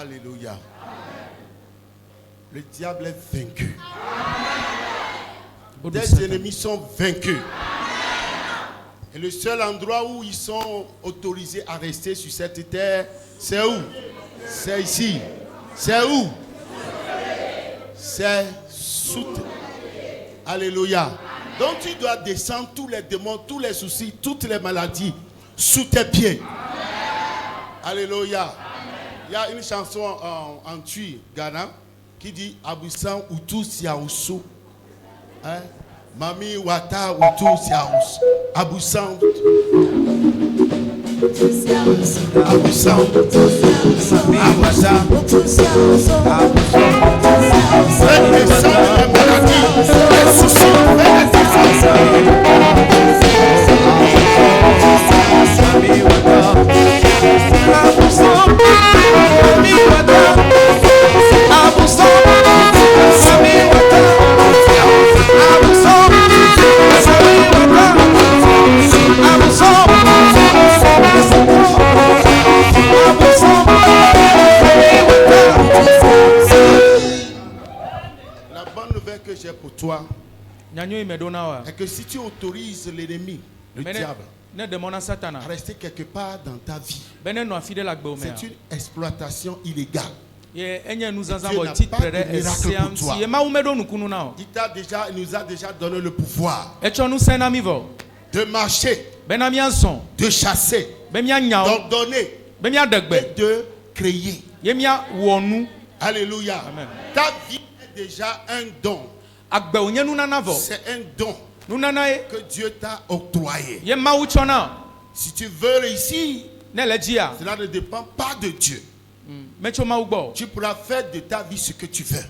Alléluia. Le diable est vaincu. Tes ennemis sont vaincus. Et le seul endroit où ils sont autorisés à rester sur cette terre, c'est où? C'est ici. C'est où? C'est sous. Alléluia. Donc tu dois descendre tous les démons, tous les soucis, toutes les maladies sous tes pieds. Alléluia. Il y a une chanson en Tui, Ghana, qui dit Abusan Utu Siaoussou. Hein? Mami Wata Utu Siaoussou. Abusan. Abusan. La bonne nouvelle que j'ai pour toi est que si tu autorises l'ennemi, le diable, à rester quelque part dans ta vie, c'est une exploitation illégale. Dieu n'a pas de miracle pour toi. Il nous a déjà donné le pouvoir de marcher, de chasser, d'ordonner et de créer. Alléluia. Amen. Ta vie est déjà un don. C'est un don que Dieu t'a octroyé. Si tu veux réussir, cela ne dépend pas de Dieu. Tu pourras faire de ta vie ce que tu veux.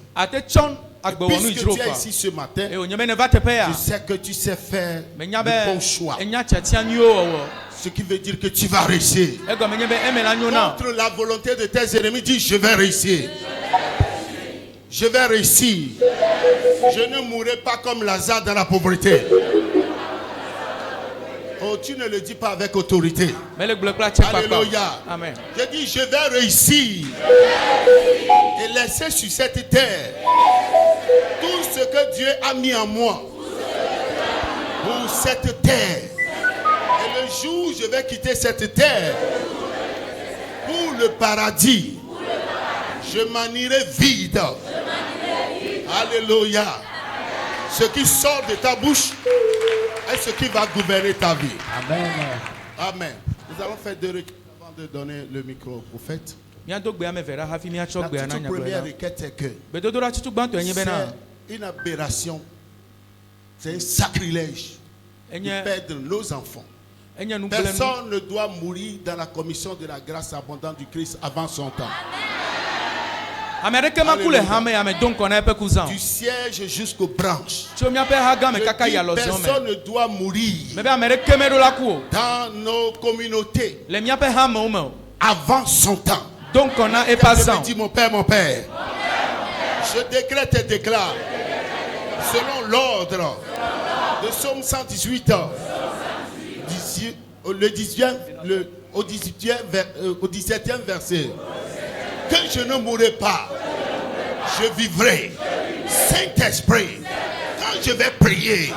Puisque tu es ici ce matin, je sais que tu sais faire le bon choix. Ce qui veut dire que tu vas réussir. Contre la volonté de tes ennemis, dis je vais réussir. Je vais réussir. Je ne mourrai pas comme Lazare dans la pauvreté. Oh, tu ne le dis pas avec autorité. Alléluia. Amen. Je dis je vais réussir. Et laisser sur cette terre tout ce que Dieu a mis en moi pour cette terre. Et le jour où je vais quitter cette terre pour le paradis, je m'en irai vide. Alléluia. Ce qui sort de ta bouche est ce qui va gouverner ta vie. Amen. Amen. Nous allons faire 2 requêtes avant de donner le micro au prophète. La toute première requête est que c'est une aberration, c'est un sacrilège de perdre nos enfants. Personne ne doit mourir dans la commission de la grâce abondante du Christ avant son temps. Du siège jusqu'aux branches. Personne ne doit mourir dans nos communautés avant son temps. Donc on a épassant. Dis mon père, je décrète et déclare selon l'ordre de Psaume 118 au 17e verset, que je ne mourrai pas, je vivrai. Saint-Esprit, quand je vais prier,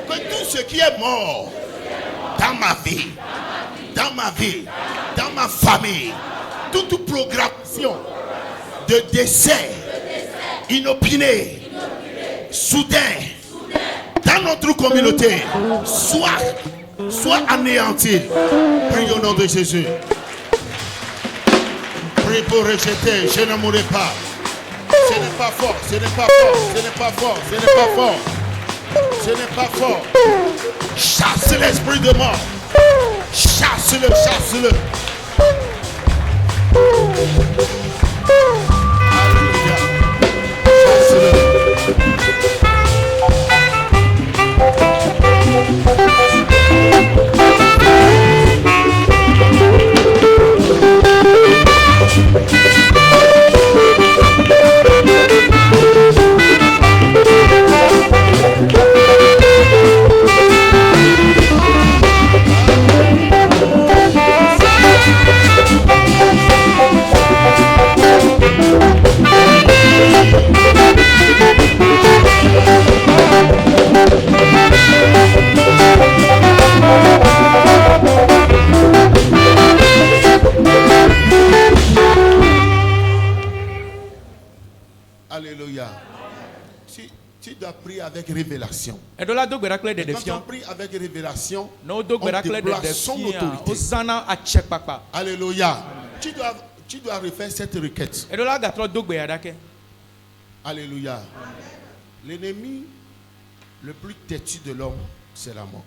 que tout ce qui est mort dans ma vie, dans ma famille, toute programmation de décès inopiné, soudain, dans notre communauté, soit anéanti. Prie au nom de Jésus. Prie pour rejeter. Je ne mourrai pas. Ce n'est pas fort. Ce n'est pas fort. Ce n'est pas fort. Ce n'est pas fort. Ce n'est pas fort. Chasse l'esprit de mort. Chasse-le. Chasse-le. Alléluia. Chasse-le. prie avec révélation, et quand on prie avec révélation, on déploie son autorité. Alléluia. Tu dois refaire cette requête. Alléluia. L'ennemi le plus têtu de l'homme, c'est la mort.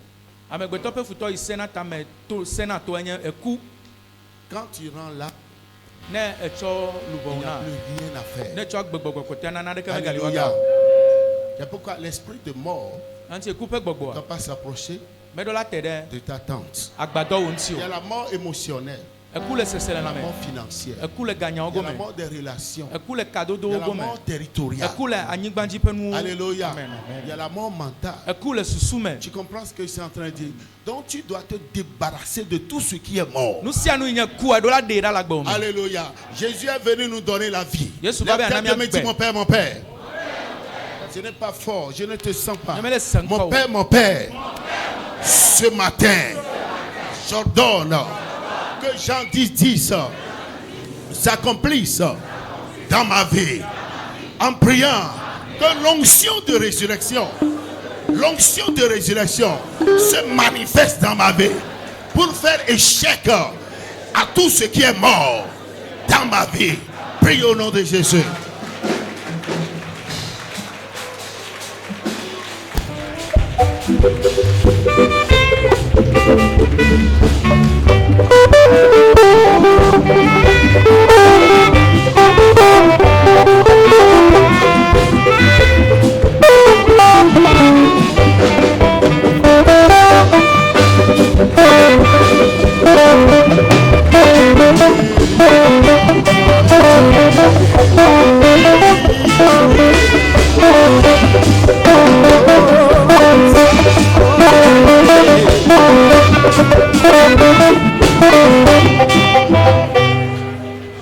Quand tu rends là, il n'y a plus rien à faire. Alléluia. C'est pourquoi l'esprit de mort ne peut pas s'approcher de ta tente. Il y a la mort émotionnelle, la mort financière, il y a la mort des relations, il y a la mort territoriale. Alléluia. Il y a la mort mentale. Tu comprends ce que je suis en train de dire? Donc tu dois te débarrasser de tout ce qui est mort. Alléluia. Jésus est venu nous donner la vie. Me dit mon Père, mon Père. Ce n'est pas fort, je ne te sens pas. Mon Père, ce matin, j'ordonne que Jean 10 s'accomplisse dans ma vie, en priant que l'onction de résurrection se manifeste dans ma vie pour faire échec à tout ce qui est mort dans ma vie. Prie au nom de Jésus.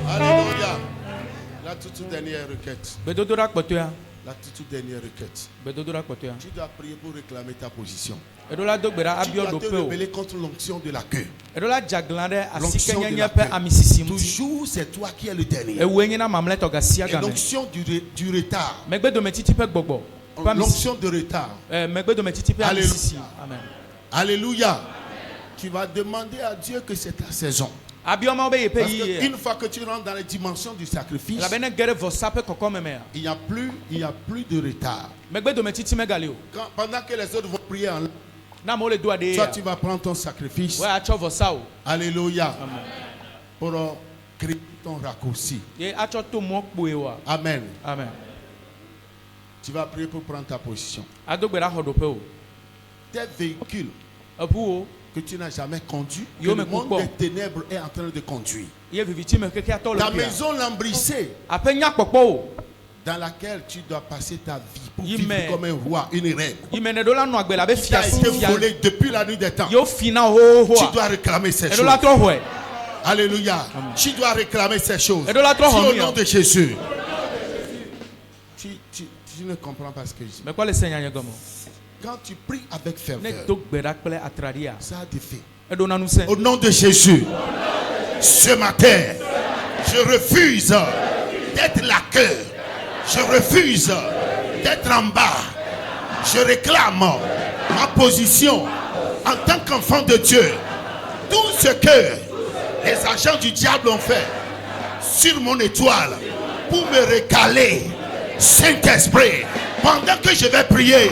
Alléluia. La toute dernière requête. La toute dernière requête. Tu dois prier pour réclamer ta position. Tu dois te rebeller contre l'onction de la queue. L'onction de la queue. Toujours c'est toi qui es le dernier. Et l'onction du retard. L'onction de retard. Alléluia. Alléluia. Tu vas demander à Dieu que c'est ta saison. Parce qu'une fois que tu rentres dans les dimensions du sacrifice, il n'y a plus de retard. Pendant que les autres vont prier en langue, toi tu vas prendre ton sacrifice. Alléluia. Pour créer ton raccourci. Amen. Tu vas prier pour prendre ta position. Tes véhicules que tu n'as jamais conduit, que le monde des ténèbres est en train de conduire. Ta maison lambrissée, dans laquelle tu dois passer ta vie pour vivre comme un roi, une reine, qui a été volée depuis la nuit des temps. Tu dois réclamer ces choses. Alléluia. Tu dois réclamer ces choses. Au nom de Jésus. Tu ne comprends pas ce que je dis. Quand tu pries avec ferveur, ça a des faits. Au nom de Jésus, ce matin, je refuse d'être la queue. Je refuse d'être en bas. Je réclame ma position en tant qu'enfant de Dieu. Tout ce que les agents du diable ont fait sur mon étoile pour me recaler, Saint-Esprit, pendant que je vais prier,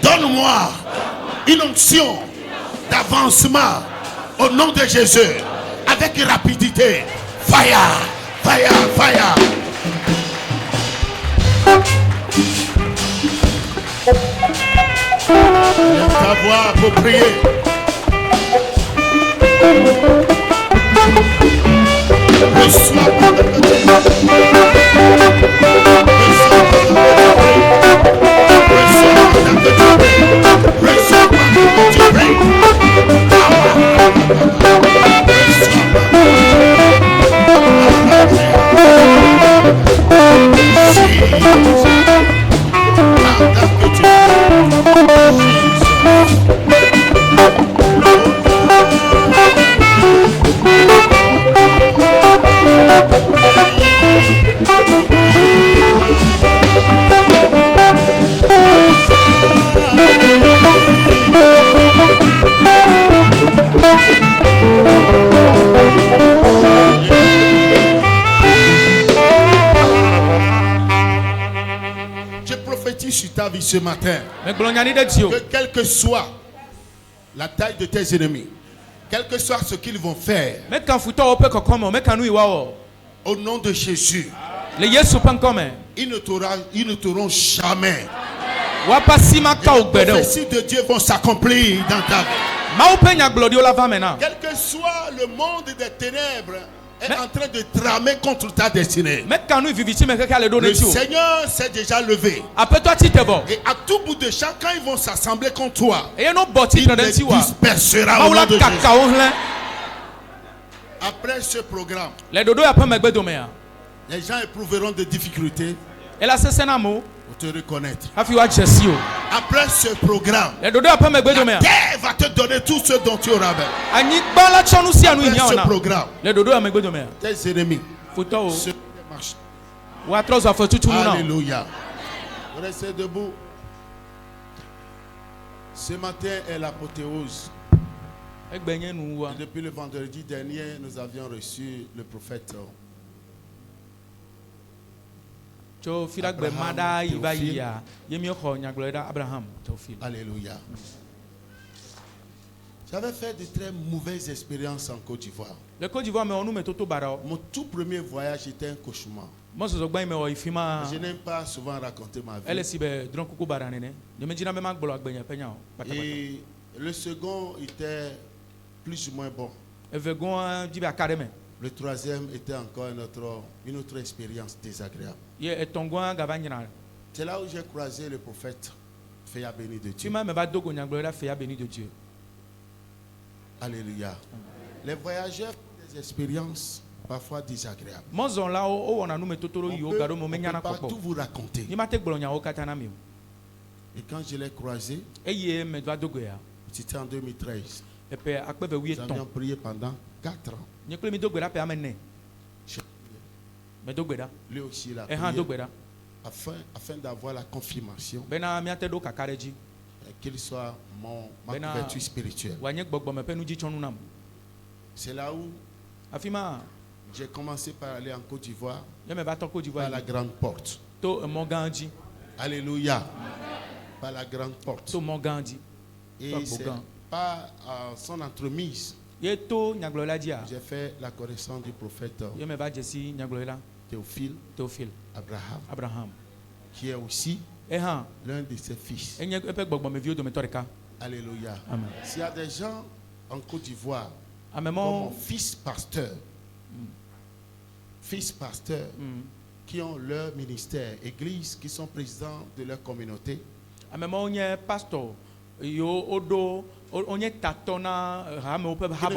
donne-moi une onction d'avancement au nom de Jésus, avec rapidité. Fire, fire, fire. Lève ta voix pour prier. Reçois vie ce matin. Que quelle que soit la taille de tes ennemis, quel que soit ce qu'ils vont faire, au nom de Jésus, ils ne t'auront jamais. Les prophéties de Dieu vont s'accomplir dans ta vie. Quel que soit le monde des ténèbres est en train de tramer contre ta destinée. Le Seigneur s'est déjà levé. Et à tout bout de champ, quand ils vont s'assembler contre toi, il les dispersera au nom de Jésus. Après ce programme, les gens éprouveront des difficultés pour te reconnaître. Après ce programme, la terre va te donner tout ce dont tu auras besoin. Après ce programme, tes ennemis se marchent. Alléluia. Restez debout. Ce matin est l'apothéose. Et depuis le vendredi dernier, nous avions reçu le prophète Alléluia. J'avais fait de très mauvaises expériences en Côte d'Ivoire. Mon tout premier voyage était un cauchemar. Je n'aime pas souvent raconter ma vie. Et le second était plus ou moins bon. Le troisième était encore une autre expérience désagréable. C'est là où j'ai croisé le prophète Féa béni de Dieu. Alléluia. Les voyageurs ont des expériences parfois désagréables. On ne peut pas tout vous raconter. Et quand je l'ai croisé, c'était en 2013. Nous avions prié pendant 4 ans. Lui aussi, il a prié afin d'avoir la confirmation qu'il soit ma couverture spirituelle. C'est là où j'ai commencé par aller en Côte d'Ivoire, par la grande porte. Alléluia. Par la grande porte. Et c'est par son entremise, j'ai fait la connaissance du prophète Théophile Abraham, qui est aussi l'un de ses fils. Alléluia. S'il y a des gens en Côte d'Ivoire, comme mon fils pasteur, qui ont leur ministère, église, qui sont présidents de leur communauté, qui ne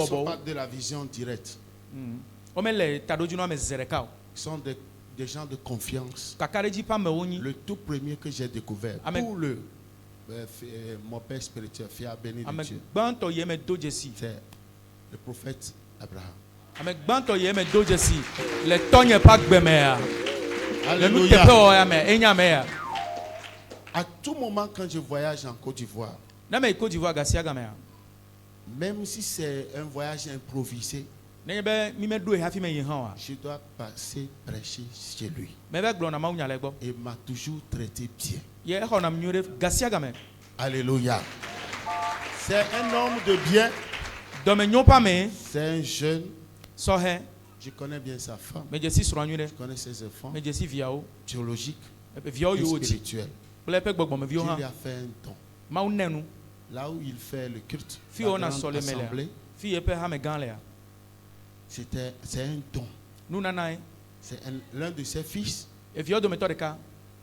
sont pas de la vision directe. Ils sont des gens de confiance. Le tout premier que j'ai découvert pour mon père spirituel, Féa béni de Dieu, c'est le prophète Abraham. Alléluia. À tout moment quand je voyage en Côte d'Ivoire, même si c'est un voyage improvisé, je dois passer prêcher chez lui. Et il m'a toujours traité bien. Alléluia. C'est un homme de bien. C'est un jeune. Je connais bien sa femme. Je connais ses enfants. Théologiques et spirituels. Il a fait un don. Là où il fait le culte, la grande assemblée, c'est un don. C'est l'un de ses fils qui a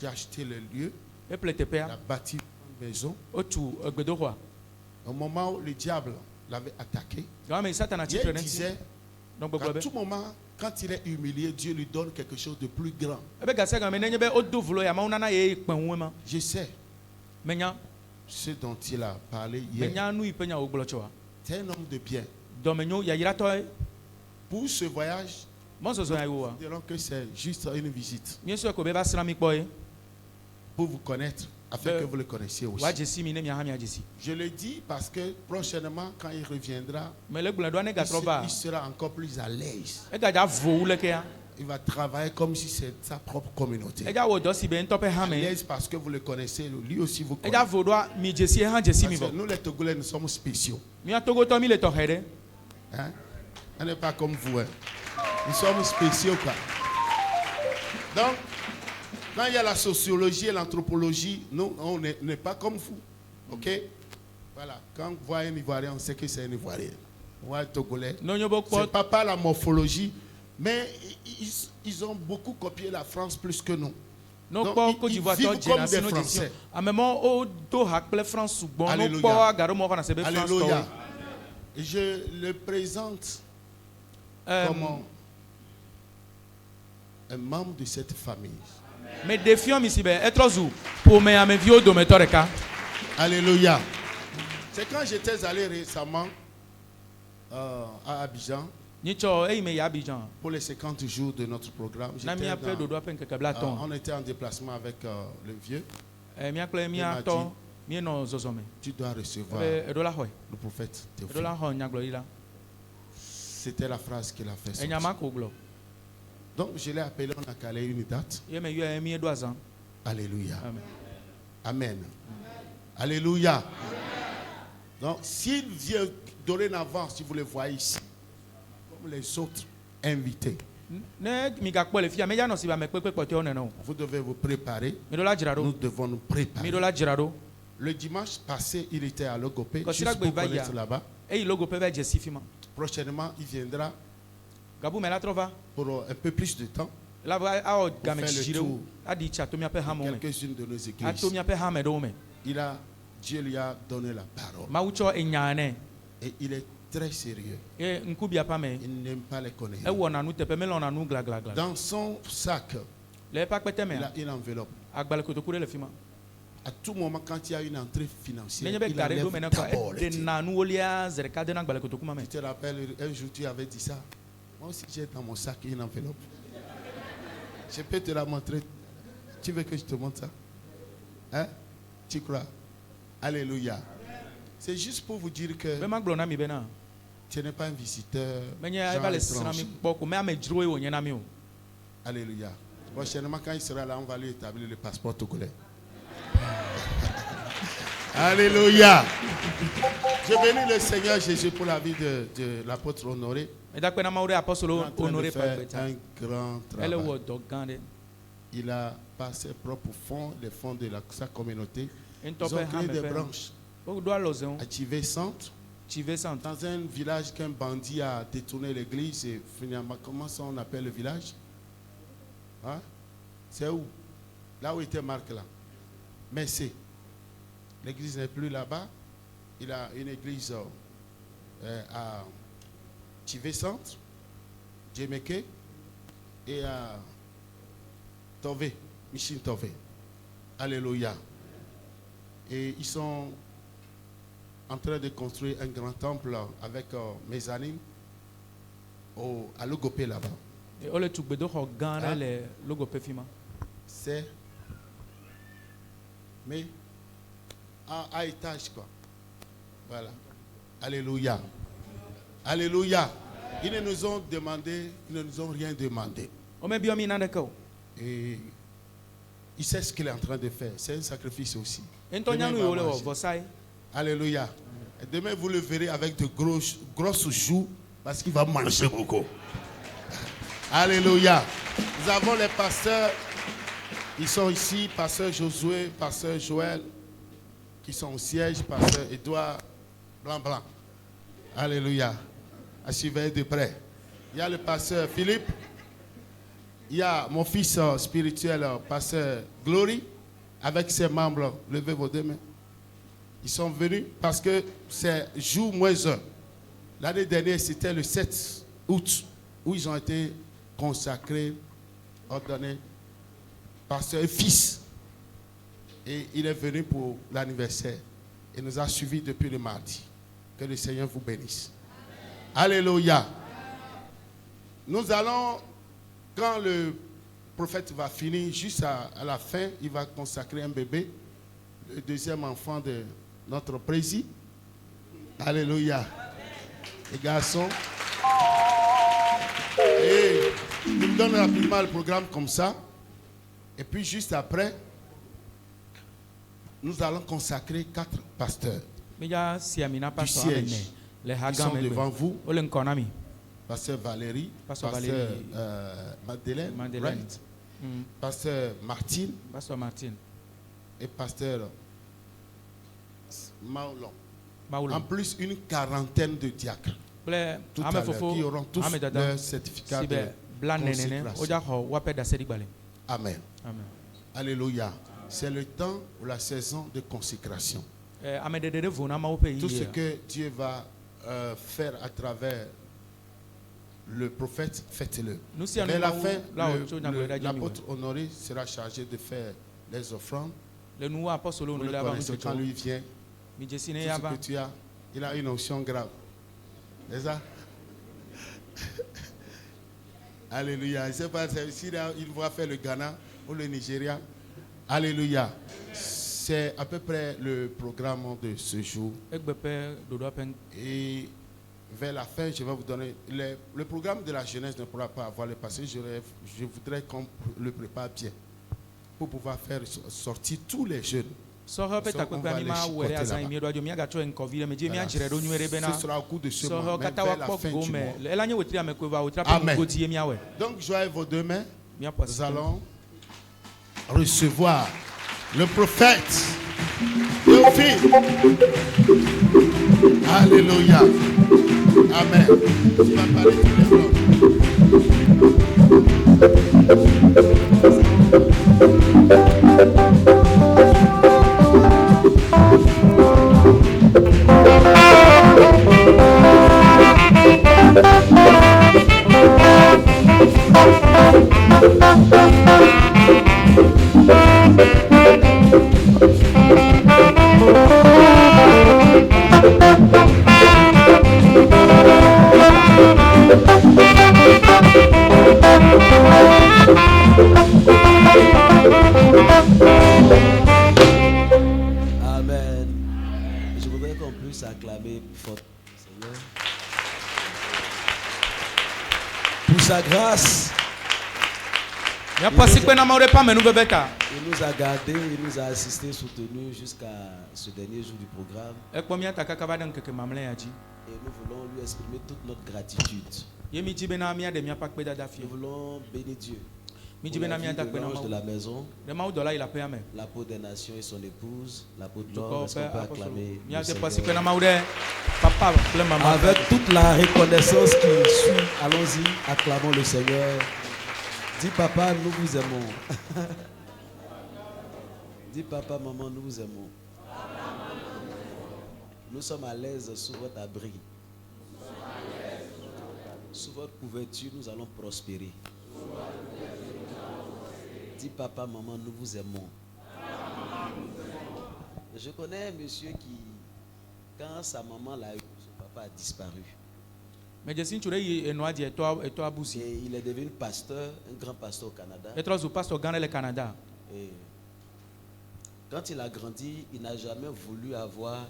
acheté le lieu, il a bâti une maison. Au moment où le diable l'avait attaqué, il disait à tout moment, quand il est humilié, Dieu lui donne quelque chose de plus grand. Je sais ce dont il a parlé hier. C'est un homme de bien. Pour ce voyage, nous dirons que c'est juste une visite. Pour vous connaître, afin que vous le connaissiez aussi. Je le dis parce que prochainement, quand il reviendra, il sera encore plus à l'aise Il va travailler comme si c'est sa propre communauté. À l'aise parce que vous le connaissez, lui aussi vous connaissez. Parce que nous les Togolais, nous sommes spéciaux. Hein? On n'est pas comme vous. Hein? Nous sommes spéciaux. Quoi. Donc, quand il y a la sociologie et l'anthropologie, nous, on n'est pas comme vous. Ok? Voilà. Quand on voit un Ivoirien, on sait que c'est un Ivoirien. On voit un Togolais. C'est pas par la morphologie. Mais ils ont beaucoup copié la France plus que nous. Donc, ils vivent comme des Français. Alléluia. Alléluia. Je le présente comme un membre de cette famille. Alléluia. C'est quand j'étais allé récemment à Abidjan. Pour les 50 jours de notre programme, on était en déplacement avec le vieux. Il m'a dit, tu dois recevoir le prophète Théophile. C'était la phrase qu'il a fait. Donc je l'ai appelé, on a calé une date. Alléluia. Amen. Alléluia. Donc s'il vient dorénavant, si vous le voyez ici, les autres invités. Vous devez vous préparer. Nous devons nous préparer. Le dimanche passé, il était à Logopé. Juste pour connaître là-bas. Prochainement, il viendra pour un peu plus de temps. Pour faire le tour quelques-unes de nos églises. Dieu lui a donné la parole. Et il est très sérieux. Il n'aime pas les connaître. Dans son sac, il a une enveloppe. À tout moment, quand il y a une entrée financière, il enlève d'abord les tiens. Tu te rappelles, un jour tu avais dit ça. Moi aussi j'ai dans mon sac une enveloppe. Je peux te la montrer. Tu veux que je te montre ça? Hein? Tu crois? Alléluia. C'est juste pour vous dire que tu n'es pas un visiteur. Alléluia. Prochainement, quand il sera là, on va lui établir le passeport togolais. Alléluia. Je bénis le Seigneur Jésus pour la vie de l'apôtre Honoré. Il est en train de faire un grand travail. Il a par ses propres fonds, les fonds de sa communauté, ils ont créé des branches à Tivé Centre. Dans un village qu'un bandit a détourné l'église, et finalement, comment ça on appelle le village? Hein? C'est où? Là où était Marc là. Mais c'est. L'église n'est plus là-bas. Il a une église à Tivé Centre, Djemeke et à Tové, Michin Tové. Alléluia. Et ils sont en train de construire un grand temple avec mes animes à Logopé là-bas. C'est mais à étage quoi. Voilà. Alléluia. Alléluia. Ils ne nous ont demandé, ils ne nous ont rien demandé. Et il sait ce qu'il est en train de faire. C'est un sacrifice aussi. Alléluia. Et demain, vous le verrez avec de grosses joues parce qu'il va manger beaucoup. Alléluia. Nous avons les pasteurs. Ils sont ici. Pasteur Josué, pasteur Joël, qui sont au siège. Pasteur Edouard, blanc. Alléluia. À surveiller de près. Il y a le pasteur Philippe. Il y a mon fils spirituel, pasteur Glory, avec ses membres. Levez vos deux mains. Ils sont venus parce que c'est jour -1. L'année dernière, c'était le 7 août où ils ont été consacrés, ordonnés, pasteur et fils. Et il est venu pour l'anniversaire. Il nous a suivis depuis le mardi. Que le Seigneur vous bénisse. Alléluia. Nous allons, quand le prophète va finir, juste à la fin, il va consacrer un bébé, le deuxième enfant de notre président. Alléluia. Les garçons. Et nous donne rapidement le programme comme ça. Et puis juste après, nous allons consacrer 4 pasteurs du siège. Ils sont devant vous. Pasteur Valérie, Pasteur Madeleine, right? Pasteur Martine et Pasteur Maulon. En plus, une quarantaine de diacres tout à l'heure, qui auront tous leur certificat de consécration. Amen. Alléluia. C'est le temps ou la saison de consécration. Tout ce que Dieu va faire à travers le prophète, faites-le. Vers la fin, l'apôtre Honoré sera chargé de faire les offrandes. Vous le connaissez, quand lui vient, tout ce que tu as, il a une onction grave. C'est ça? Alléluia. Je ne sais pas si il va faire le Ghana ou le Nigeria. Alléluia. C'est à peu près le programme de ce jour. Et vers la fin, je vais vous donner le programme de la jeunesse ne pourra pas avoir le passé. Je voudrais qu'on le prépare bien pour pouvoir faire sortir tous les jeunes. Ce sera au cours de ce mois, même vers la fin du mois. Amen. Donc, joignez vos deux mains. Nous allons recevoir le prophète Théophile. Alléluia. Amen. Tu vas parler tous les jours. Amen. Je voudrais qu'on puisse acclamer fort Seigneur pour sa grâce. Il nous a gardés, il nous a assistés, soutenus jusqu'à ce dernier jour du programme. Et nous voulons lui exprimer toute notre gratitude. Nous voulons bénir Dieu. Pour la vie de l'ange de la maison, l'apôtre des nations et son épouse, l'apôtre Nord, est-ce qu'on peut acclamer le Seigneur? Avec toute la reconnaissance qui suit, allons-y, acclamons le Seigneur. Dis papa, nous vous aimons. Dis papa, maman, nous vous aimons. Nous sommes à l'aise sous votre abri. Sous votre couverture, nous allons prospérer. Dis papa, maman, nous vous aimons. Je connais un monsieur qui, quand sa maman l'a eu, son papa a disparu. Et il est devenu pasteur, un grand pasteur au Canada. Et quand il a grandi, il n'a jamais voulu avoir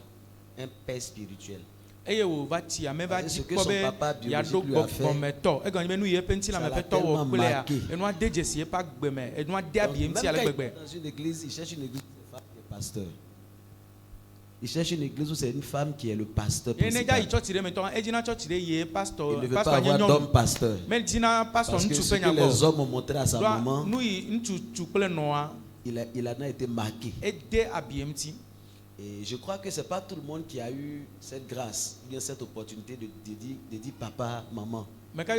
un père spirituel. Ce que son papa biologique lui a fait, ça l'a tellement marqué. Donc, même quand il est dans une église, il cherche une église où c'est femme qui est pasteur. Il cherche une église où c'est une femme qui est le pasteur principal. Il ne veut pas avoir d'homme pasteur. Parce que ce que les hommes ont montré à sa maman, il en a été marqué. Et je crois que ce n'est pas tout le monde qui a eu cette grâce, ou bien cette opportunité de dire papa, maman. Il y a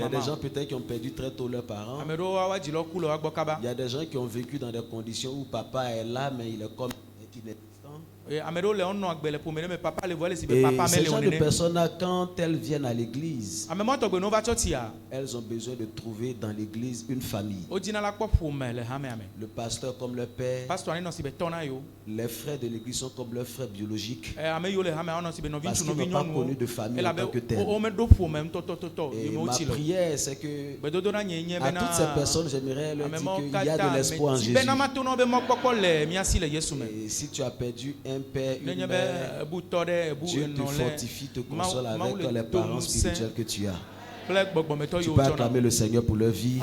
des gens peut-être qui ont perdu très tôt leurs parents. Il y a des gens qui ont vécu dans des conditions où papa est là, mais il est comme inexistant. Et ces gens de personnes-là, quand elles viennent à l'église, elles ont besoin de trouver dans l'église une famille. Le pasteur comme leur père, les frères de l'église sont comme leurs frères biologiques, parce qu'ils n'ont pas connu de famille en tant que tel. Et ma prière, c'est que à toutes ces personnes, j'aimerais leur dire qu'il y a de l'espoir en Jésus. Et si tu as perdu un père, une mère, Dieu te fortifie, te console avec les parents spirituels que tu as. Tu peux acclamer le Seigneur pour leur vie.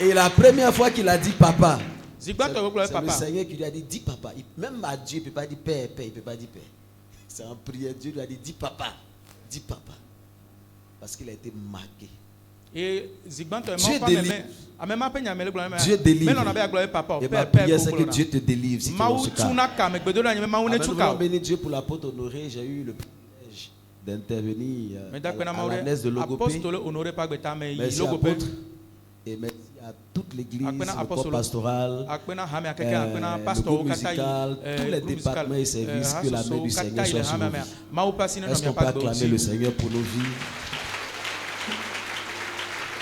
Et la première fois qu'il a dit papa, c'est le Seigneur qui lui a dit dis papa. Même à Dieu, il ne peut pas dire père, il ne peut pas dire père. C'est en prière, Dieu lui a dit dis papa. Dis papa. Parce qu'il a été marqué. Dieu délivre. Dieu délivre. Et ma prière, c'est que Dieu te délivre. Si tu es dans ce cas. Nous allons bénir Dieu pour l'apôtre Honoré. J'ai eu le privilège d'intervenir à la messe de Logopé. Merci apôtre. Et merci à toute l'église, le corps pastoral, le groupe musical, tous les départements et services. Que la main du Seigneur soit sur nos vies. Est-ce qu'on peut acclamer le Seigneur pour nos vies?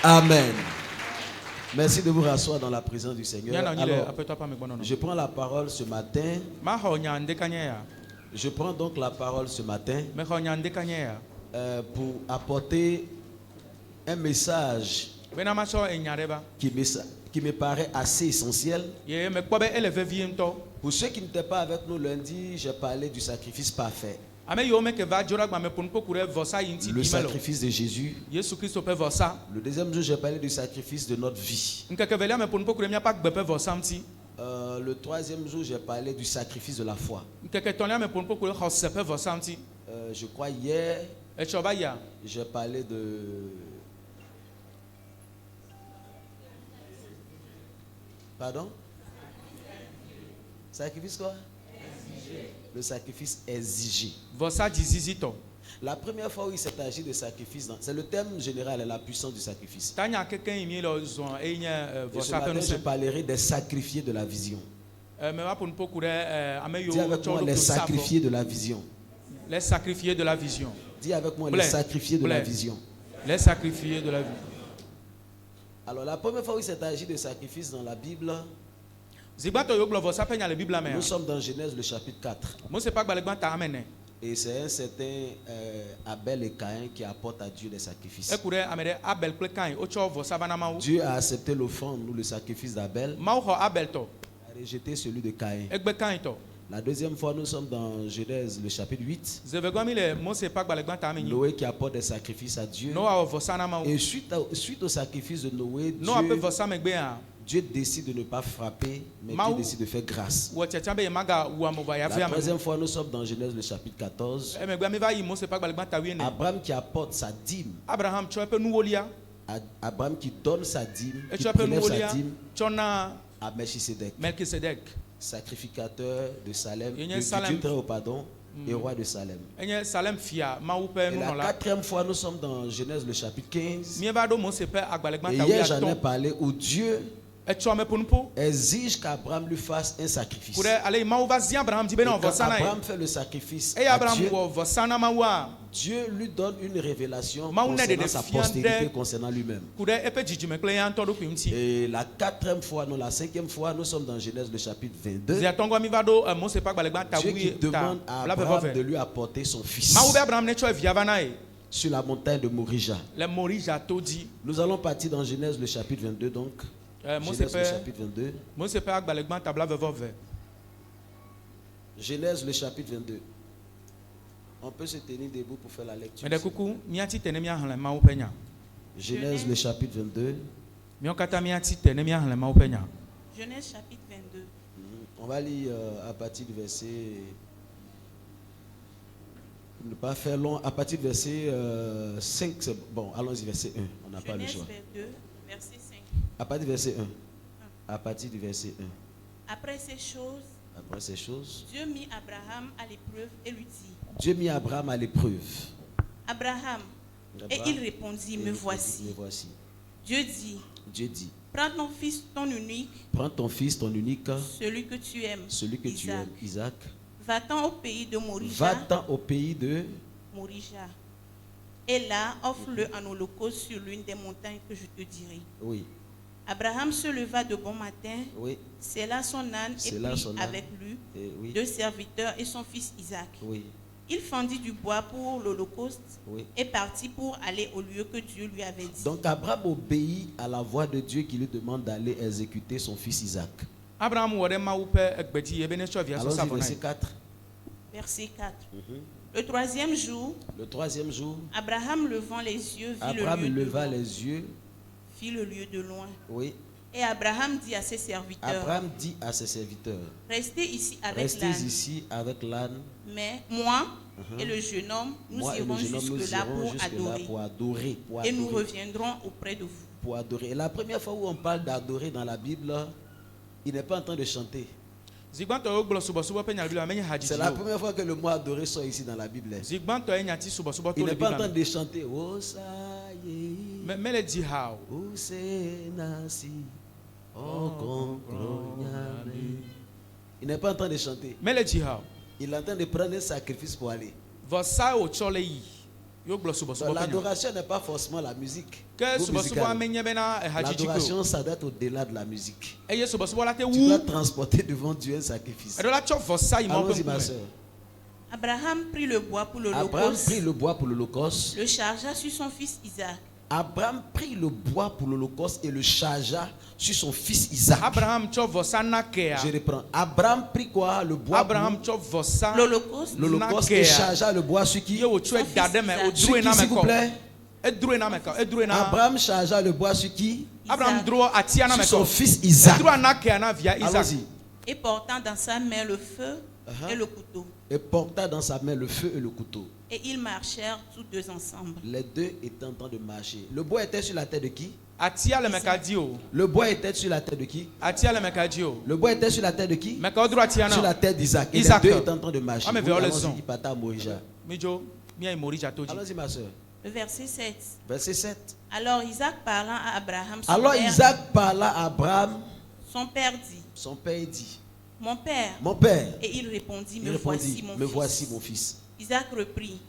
Amen. Merci de vous rasseoir dans la présence du Seigneur. Alors, je prends la parole ce matin. Je prends donc la parole ce matin pour apporter un message qui me paraît assez essentiel. Pour ceux qui n'étaient pas avec nous lundi, j'ai parlé du sacrifice parfait. Le sacrifice de Jésus. Le deuxième jour, j'ai parlé du sacrifice de notre vie. Le troisième jour, j'ai parlé du sacrifice de la foi. Je crois hier, j'ai parlé de... Pardon? Sacrifice quoi? Le sacrifice exigé. La première fois où il s'est agi de sacrifice, c'est le thème général, la puissance du sacrifice. Et ce matin, je parlerai des sacrifiés de la vision. Dis avec moi les sacrifiés de la vision. Les sacrifiés de la vision. Dis avec moi les sacrifiés de la vision. Les sacrifiés de la vision. Alors la première fois où il s'est agi de sacrifice dans la Bible, nous sommes dans Genèse le chapitre 4. Et c'est un certain Abel et Caïn qui apportent à Dieu des sacrifices. Dieu a accepté l'offrande ou le sacrifice d'Abel. Il a rejeté celui de Caïn. La deuxième fois, nous sommes dans Genèse le chapitre 8. Noé qui apporte des sacrifices à Dieu. Et suite au sacrifice de Noé, Dieu décide de ne pas frapper, mais Dieu décide de faire grâce. La troisième fois, nous sommes dans Genèse le chapitre 14. Abraham qui apporte sa dîme. Abraham qui donne sa dîme, qui prélève sa dîme à Melchisedec, sacrificateur de Salem, de Dieu très haut, pardon, et roi de Salem. Et la quatrième fois, nous sommes dans Genèse le chapitre 15. Et hier, j'en ai parlé où Dieu exige qu'Abraham lui fasse un sacrifice. Et quand Abraham fait le sacrifice à Dieu lui donne une révélation concernant sa postérité, concernant lui-même. Et la quatrième fois, non, la cinquième fois, nous sommes dans Genèse le chapitre 22. Dieu qui demande à Abraham de lui apporter son fils sur la montagne de Morija. Nous allons partir dans Genèse le chapitre 22 donc. Genèse le chapitre 22. Genèse le chapitre 22. On peut se tenir debout pour faire la lecture. Genèse le chapitre 22. Genèse chapitre 22. On va lire à partir du verset... Ne pas faire long. À partir du verset 5, c'est bon. Allons-y, verset 1. On n'a pas le choix. Genèse 22, verset 5. À partir du verset 1. À partir du verset 1. Après ces choses, Dieu mit Abraham à l'épreuve et lui dit. Dieu mit Abraham à l'épreuve. Abraham. Et il répondit, me voici. Dieu dit. Prends ton fils, ton unique. Celui que tu aimes. Isaac. Va-t'en au pays de Morija. Et là, offre-le en holocauste sur l'une des montagnes que je te dirai. Oui. Abraham se leva de bon matin, sella son âne et prit avec lui 2 serviteurs et son fils Isaac. Oui. Il fendit du bois pour l'holocauste et partit pour aller au lieu que Dieu lui avait dit. Donc Abraham obéit à la voix de Dieu qui lui demande d'aller exécuter son fils Isaac. Allons-y, verset 4. Le troisième jour, Abraham levant les yeux, vit le lieu de loin. Oui. Et Abraham dit à ses serviteurs, restez ici avec l'âne. Mais moi et le jeune homme, nous irons jusque-là pour adorer. Et nous reviendrons auprès de vous. Pour adorer. Et la première fois où on parle d'adorer dans la Bible, il n'est pas en train de chanter. C'est la première fois que le mot adorer sort ici dans la Bible. Il n'est pas en train de chanter. Oh, ça y est. Oh, c'est nasi. Oh, il n'est pas en train de chanter. Il est en train de prendre un sacrifice pour aller. L'adoration n'est pas forcément la musique. L'adoration, ça doit être au-delà de la musique. Tu dois transporter devant Dieu un sacrifice. Allons-y, ma soeur. Abraham prit le bois pour l'Holocauste. Le chargea sur son fils Isaac. Abraham prit le bois pour l'Holocauste et le chargea sur son fils Isaac. Je reprends. Abraham prit quoi? Le bois pour l'Holocauste et chargea le bois sur qui? Sur qui, s'il vous plaît? Abraham chargea le bois sur qui? Sur son fils Isaac. Allons-y. Et portant dans sa main le feu et le couteau. Et ils marchèrent tous deux ensemble. Les deux étaient en train de marcher. Le bois était sur la tête de qui? Le bois était sur la tête de qui? Le bois était sur la tête de qui? Sur la tête d'Isaac. Et les deux étaient en train de marcher. Allons-y, ma soeur. Le verset 7. Verset 7. Alors Isaac parla à Abraham. Son père dit. Mon père. Et il répondit, me voici mon fils. Isaac le prit.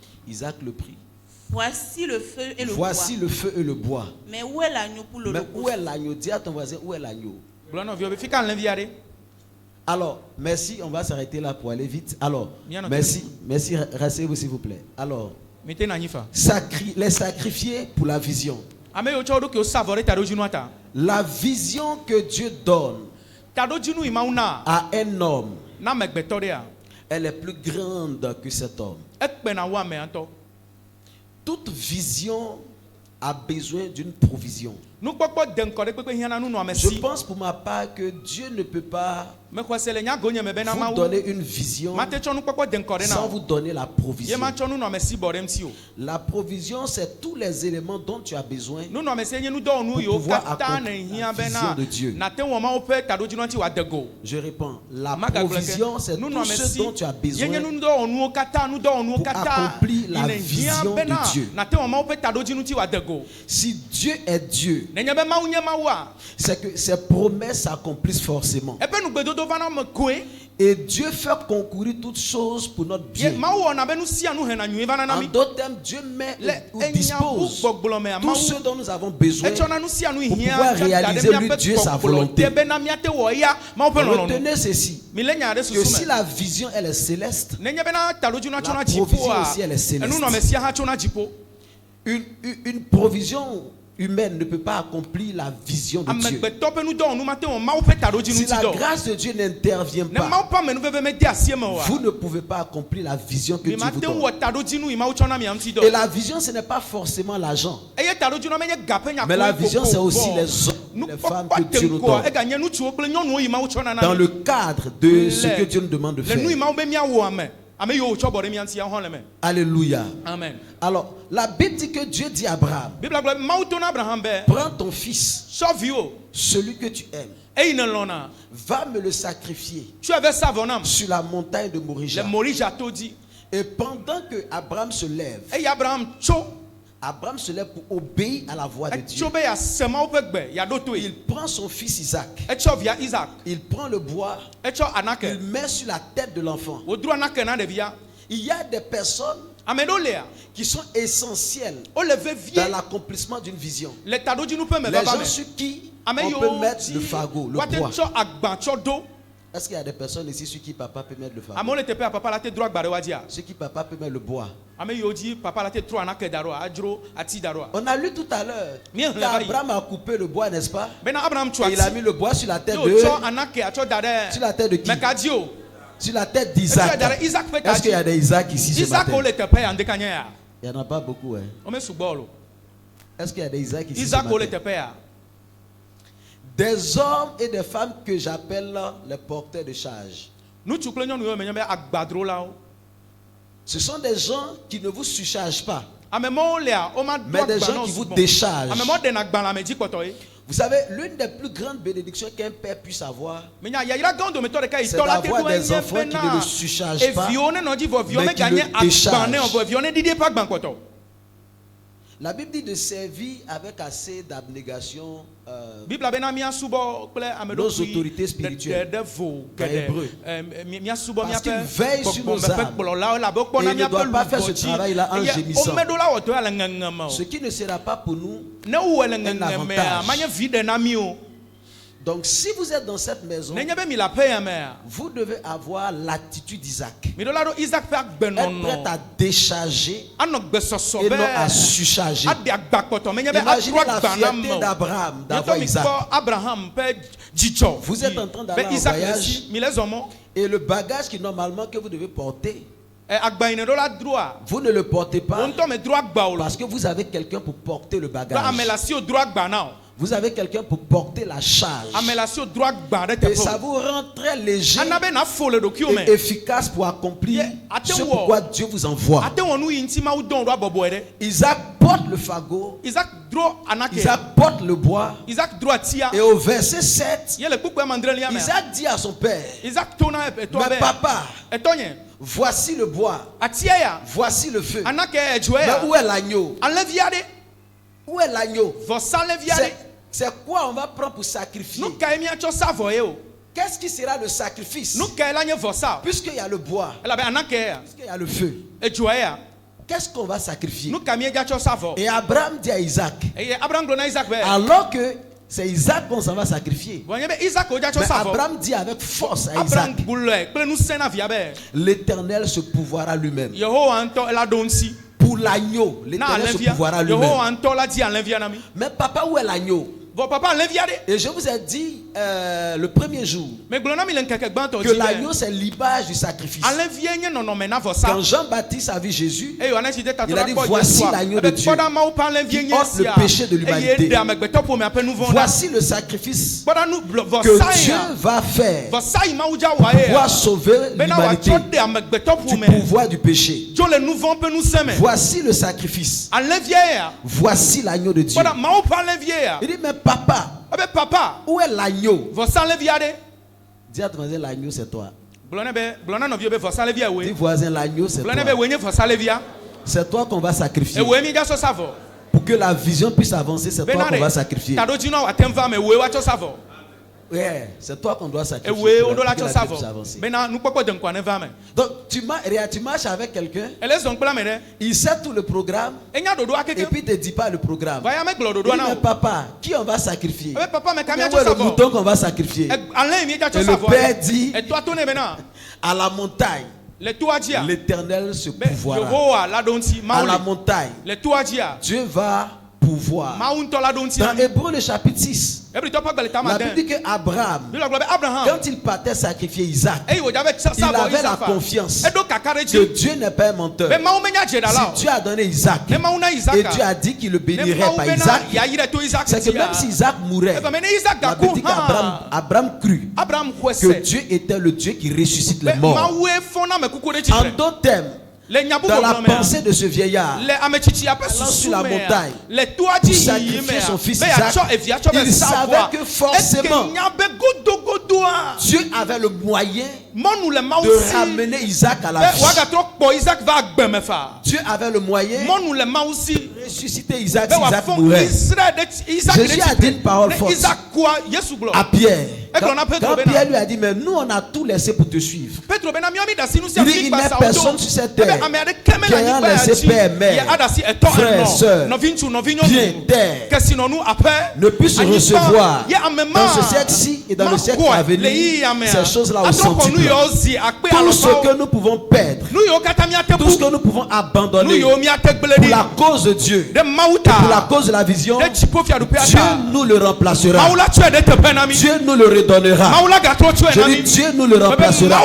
Voici le feu et le bois. Mais où est l'agneau pour le Où est l'agneau? Dis à ton voisin, où est l'agneau? Alors, merci, on va s'arrêter là pour aller vite. Alors, merci, rassez-vous s'il vous plaît. Alors, les sacrifier pour la vision. La vision que Dieu donne à un homme, elle est plus grande que cet homme. Toute vision a besoin d'une provision. Je pense pour ma part que Dieu ne peut pas vous donner une vision sans vous donner la provision. La provision, c'est tous les éléments dont tu as besoin pour pouvoir accomplir la vision de Dieu. Je réponds, la provision, c'est tout ce dont tu as besoin pour accomplir la vision de Dieu. Si Dieu est Dieu, c'est que ses promesses s'accomplissent forcément. Et Dieu fait concourir toutes choses pour notre bien. En d'autres termes, Dieu met ou dispose tout ce dont nous avons besoin pour pouvoir réaliser lui Dieu sa volonté. Retenez ceci, que si la vision elle est céleste, la provision aussi elle est céleste. Une provision humaine ne peut pas accomplir la vision de Dieu. Si la grâce de Dieu n'intervient pas, vous ne pouvez pas accomplir la vision que Dieu vous donne. Et la vision, ce n'est pas forcément l'argent. Mais la vision, c'est aussi les hommes, les femmes que Dieu nous donne. Dans le cadre de ce que Dieu nous demande de faire. Alléluia. Amen. Alors, la Bible dit que Dieu dit à Abraham, prends ton fils, celui que tu aimes, va me le sacrifier sur la montagne de Morija. Et pendant que Abraham se lève, Abraham se lève pour obéir à la voix de Dieu. Il prend son fils Isaac. Il prend le bois. Il met sur la tête de l'enfant. Il y a des personnes qui sont essentielles dans l'accomplissement d'une vision. Les gens sur qui on peut mettre le fagot, le bois. Est-ce qu'il y a des personnes ici sur qui papa peut mettre le fagot? Sur qui papa peut mettre le bois? On a lu tout à l'heure qu'Abraham a coupé le bois, n'est-ce pas? Et il a mis le bois sur la tête de... Sur la tête de qui? Sur la tête d'Isaac. Est-ce qu'il y a des Isaac ici ce matin? Il n'y en a pas beaucoup. Hein? Est-ce qu'il y a des Isaac ici ce matin? Des hommes et des femmes que j'appelle les porteurs de charge. Ce sont des gens qui ne vous surchargent pas, mais des gens qui vous déchargent. Vous savez, l'une des plus grandes bénédictions qu'un père puisse avoir, c'est d'avoir des enfants qui ne le surchargent pas, mais qui le déchargent. La Bible dit de servir avec assez d'abnégation nos autorités spirituelles en hébreu. Parce qu'ils veillent sur nos âmes et ils ne doivent pas faire ce travail-là en gémissant. Ce qui ne sera pas pour nous un avantage. Donc si vous êtes dans cette maison, vous devez avoir l'attitude d'Isaac. Être prêt à décharger et non à surcharger. Imaginez la fierté d'Abraham d'avoir Isaac. Vous êtes en train d'aller en voyage et le bagage qui normalement que vous devez porter, vous ne le portez pas parce que vous avez quelqu'un pour porter le bagage. Vous avez quelqu'un pour porter la charge. Et ça vous rend très léger et efficace pour accomplir ce pourquoi Dieu vous envoie. Isaac porte le fagot. Isaac porte le bois. Et au verset 7, Isaac dit à son père, mais papa, voici le bois, voici le feu. Mais où est l'agneau? Où est l'agneau? C'est quoi on va prendre pour sacrifier? Qu'est-ce qui sera le sacrifice? Puisqu'il y a le bois, puisqu'il y a le feu, qu'est-ce qu'on va sacrifier? Et Abraham dit à Isaac, alors que c'est Isaac qu'on s'en va sacrifier. Mais Abraham dit avec force à Isaac, l'Éternel se pourvoira lui-même. Pour l'agneau, l'Éternel se pourvoira lui-même. Mais papa, où est l'agneau? Et je vous ai dit le premier jour que l'agneau c'est l'image du sacrifice. Quand Jean-Baptiste a vu Jésus, il a dit voici l'agneau de Dieu qui ôte le péché de l'humanité. Voici le sacrifice que Dieu va faire pour pouvoir sauver l'humanité du pouvoir du péché. Voici le sacrifice. Voici l'agneau de Dieu. Il dit mais papa, où est l'agneau? Dis à ton voisin, l'agneau c'est toi. Dis voisin, l'agneau c'est toi. C'est toi qu'on va sacrifier. Pour que la vision puisse avancer, c'est toi qu'on va sacrifier. Ouais, c'est toi qu'on doit sacrifier pour que la vie puisse avancer. Donc tu marches avec quelqu'un, il sait tout le programme et puis il ne te dit pas le programme. Il dit mais papa, qui on va sacrifier? Où est le mouton qu'on va sacrifier? Et le père dit à la montagne, l'Éternel se pourvoira. À la montagne, Dieu va pouvoir. Dans Hébreux le chapitre 6, la Bible dit que Abraham, quand il partait sacrifier Isaac, il avait la confiance que Dieu n'est pas un menteur. Si Dieu a donné Isaac et Dieu a dit qu'il le bénirait par Isaac, c'est que même si Isaac mourait, la Bible dit qu'Abraham crut que Dieu était le Dieu qui ressuscite les morts. En d'autres termes, dans la pensée de ce vieillard, allant sur la montagne pour sacrifier son fils Isaac, il savait que forcément Dieu avait le moyen de ramener Isaac à la vie. Dieu avait le moyen de ressusciter Isaac si Isaac mourait. Jésus a dit une parole forte à Pierre. Quand Pierre lui a dit, mais nous on a tout laissé pour te suivre. Il dit, il n'est personne sur cette terre qui ayant laissé père, mère, frère, soeur, bien, terre, ne puisse recevoir dans ce siècle-ci et dans le siècle à venir ces choses-là au centuple. Tout ce que nous pouvons perdre, tout ce que nous pouvons abandonner pour la cause de Dieu, Dieu, et pour la cause de la vision, Dieu nous le remplacera. Dieu nous le redonnera. Je dis, Dieu nous le remplacera.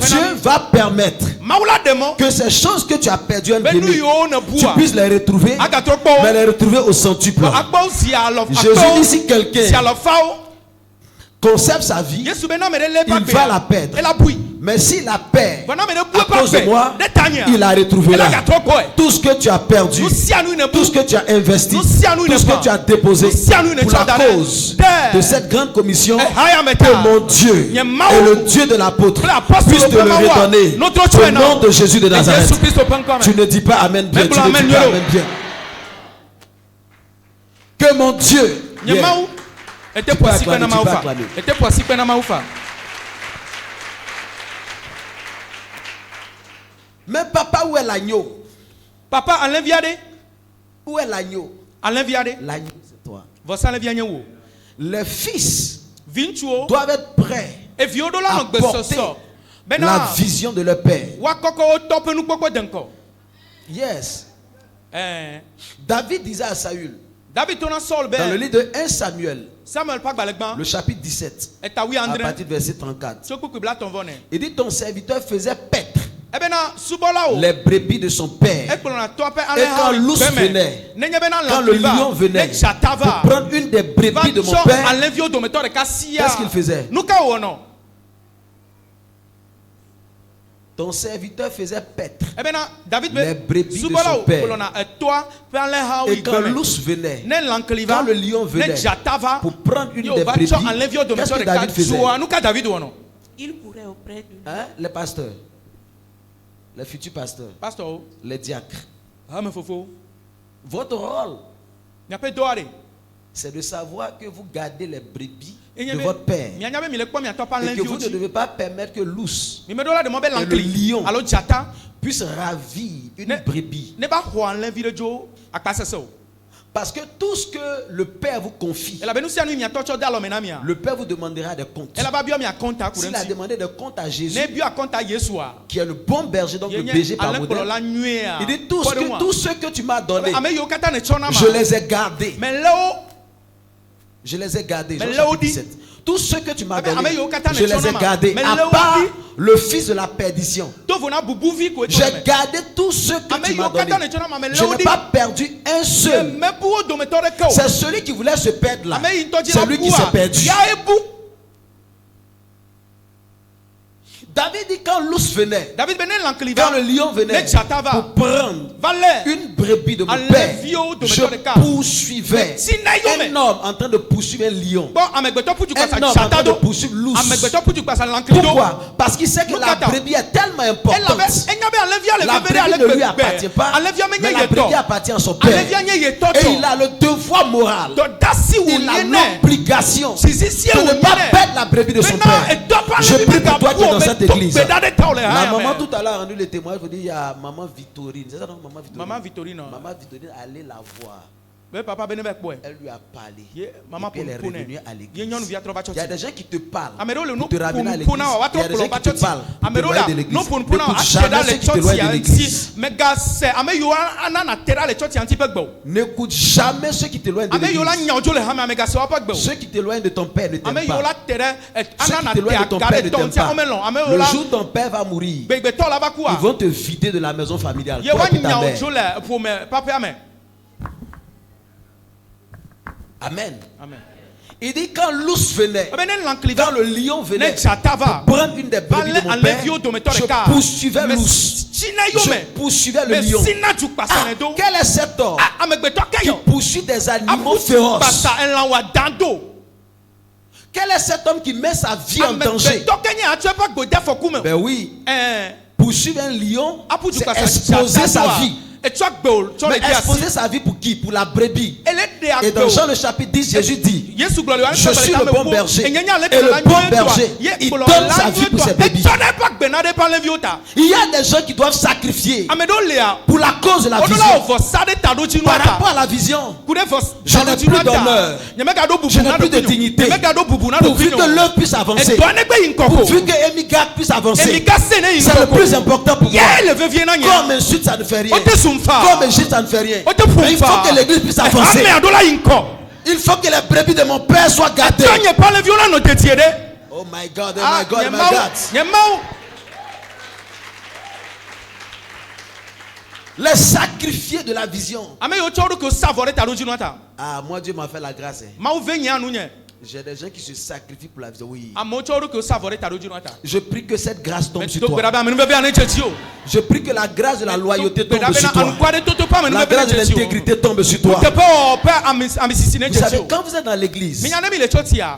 Dieu va permettre que ces choses que tu as perdues en béni, tu puisses les retrouver, mais les retrouver au centuple. Jésus dit, si quelqu'un conserve sa vie, il va la perdre. Mais s'il la perd à cause de moi, il la retrouvera. Tout ce que tu as perdu, tout ce que tu as investi, tout ce que tu as déposé pour la cause de cette grande commission, que mon Dieu et le Dieu de l'apôtre puisse te le redonner au nom de Jésus de Nazareth. Tu ne dis pas Amen bien. Tu ne dis pas Amen bien. Que mon Dieu Mais papa, où est l'agneau? Papa, en l'enviade. Où est l'agneau? En l'enviade. L'agneau, c'est toi. Les fils doivent être prêts à porter la vision de leur père. Yes. David disait à Saül, dans le livre de 1 Samuel, le chapitre 17, à partir du verset 34, il dit, ton serviteur faisait paître les brebis de son père. Et quand l'ours venait, quand le lion venait pour prendre une des brebis de mon père, qu'est-ce qu'il faisait? Ton serviteur faisait paître les brebis de son père. Et quand l'ours venait, quand le lion venait pour prendre une des brebis, qu'est-ce que David faisait? Il courait auprès de lui. Hein? Les pasteurs, les futurs pasteurs, les diacres. Votre rôle, c'est de savoir que vous gardez les brebis de votre père et que vous ne devez pas permettre que l'ours et le lion puissent ravir une brebis. Parce que tout ce que le Père vous confie, le Père vous demandera des comptes. S'il a demandé des comptes à Jésus, qui est le bon berger, donc le berger par modèle, il dit tout ce que tu m'as donné, je les ai gardés. Je les ai gardés. Tout ce que tu m'as donné, je les ai gardés. À part le fils de la perdition, j'ai gardé tout ce que tu m'as donné. Je n'ai pas perdu un seul. C'est celui qui voulait se perdre là. C'est lui qui s'est perdu. David dit quand l'ours venait, quand le lion venait pour prendre une brebis de mon père, je poursuivais un homme en train de poursuivre un lion, un homme en train de poursuivre l'ours. Pourquoi? Parce qu'il sait que la brebis est tellement importante. La brebis ne lui appartient pas, mais la brebis appartient à son père. Et il a le devoir moral, il a l'obligation de ne pas perdre la brebis de son père. Je prie pour toi qui es dans cette église. La maman tout à l'heure a rendu le témoignage. Il y a maman Victorine. C'est ça non, maman Victorine. Maman Victorine, allez la voir. Elle lui a parlé. Et puis elle est revenue à l'église. Il y a des gens qui te parlent pour te ramener à l'église. Il y a des gens qui te parlent pour te loyer de l'église. N'écoute jamais ceux qui te loient de l'église. Ceux qui te loient de ton père ne t'aiment pas. Ceux qui te loient de ton père ne t'aiment pas. Le jour où ton père va mourir, ils vont te vider de la maison familiale. Toi et ta mère. Amen. Amen. Il dit quand l'ours venait, quand le lion venait pour prendre une des brebis de mon père, je poursuivais l'ours, je poursuivais le lion. Quel est cet homme qui poursuit des animaux féroces? Quel est cet homme qui met sa vie en danger? Ben oui, poursuivre un lion, c'est exposer sa vie. Mais exposer sa vie pour qui? Pour la brebis. Et dans Jean le chapitre 10, Jésus dit, je suis le bon berger. Et le bon berger, il donne sa vie pour ses brebis. Il y a des gens qui doivent sacrifier pour la cause de la vision. Par rapport à la vision, je n'ai plus d'honneur, je n'ai plus de dignité. Pourvu que l'œuvre puisse avancer, pourvu que Emigak puisse avancer, c'est le plus important pour moi. Comme insulte, ça ne fait rien. Comme insulte, ça ne fait rien. Mais il faut que l'église puisse avancer. Il faut que les brebis de mon père soient gardées. Oh my God, oh my God, oh my God. Les sacrifiés de la vision. Ah, moi Dieu m'a fait la grâce. J'ai des gens qui se sacrifient pour la vision. Oui. Je prie que cette grâce tombe sur toi. Je prie que la grâce de la loyauté tombe sur toi. La grâce de l'intégrité tombe sur toi. Vous savez, quand vous êtes dans l'église,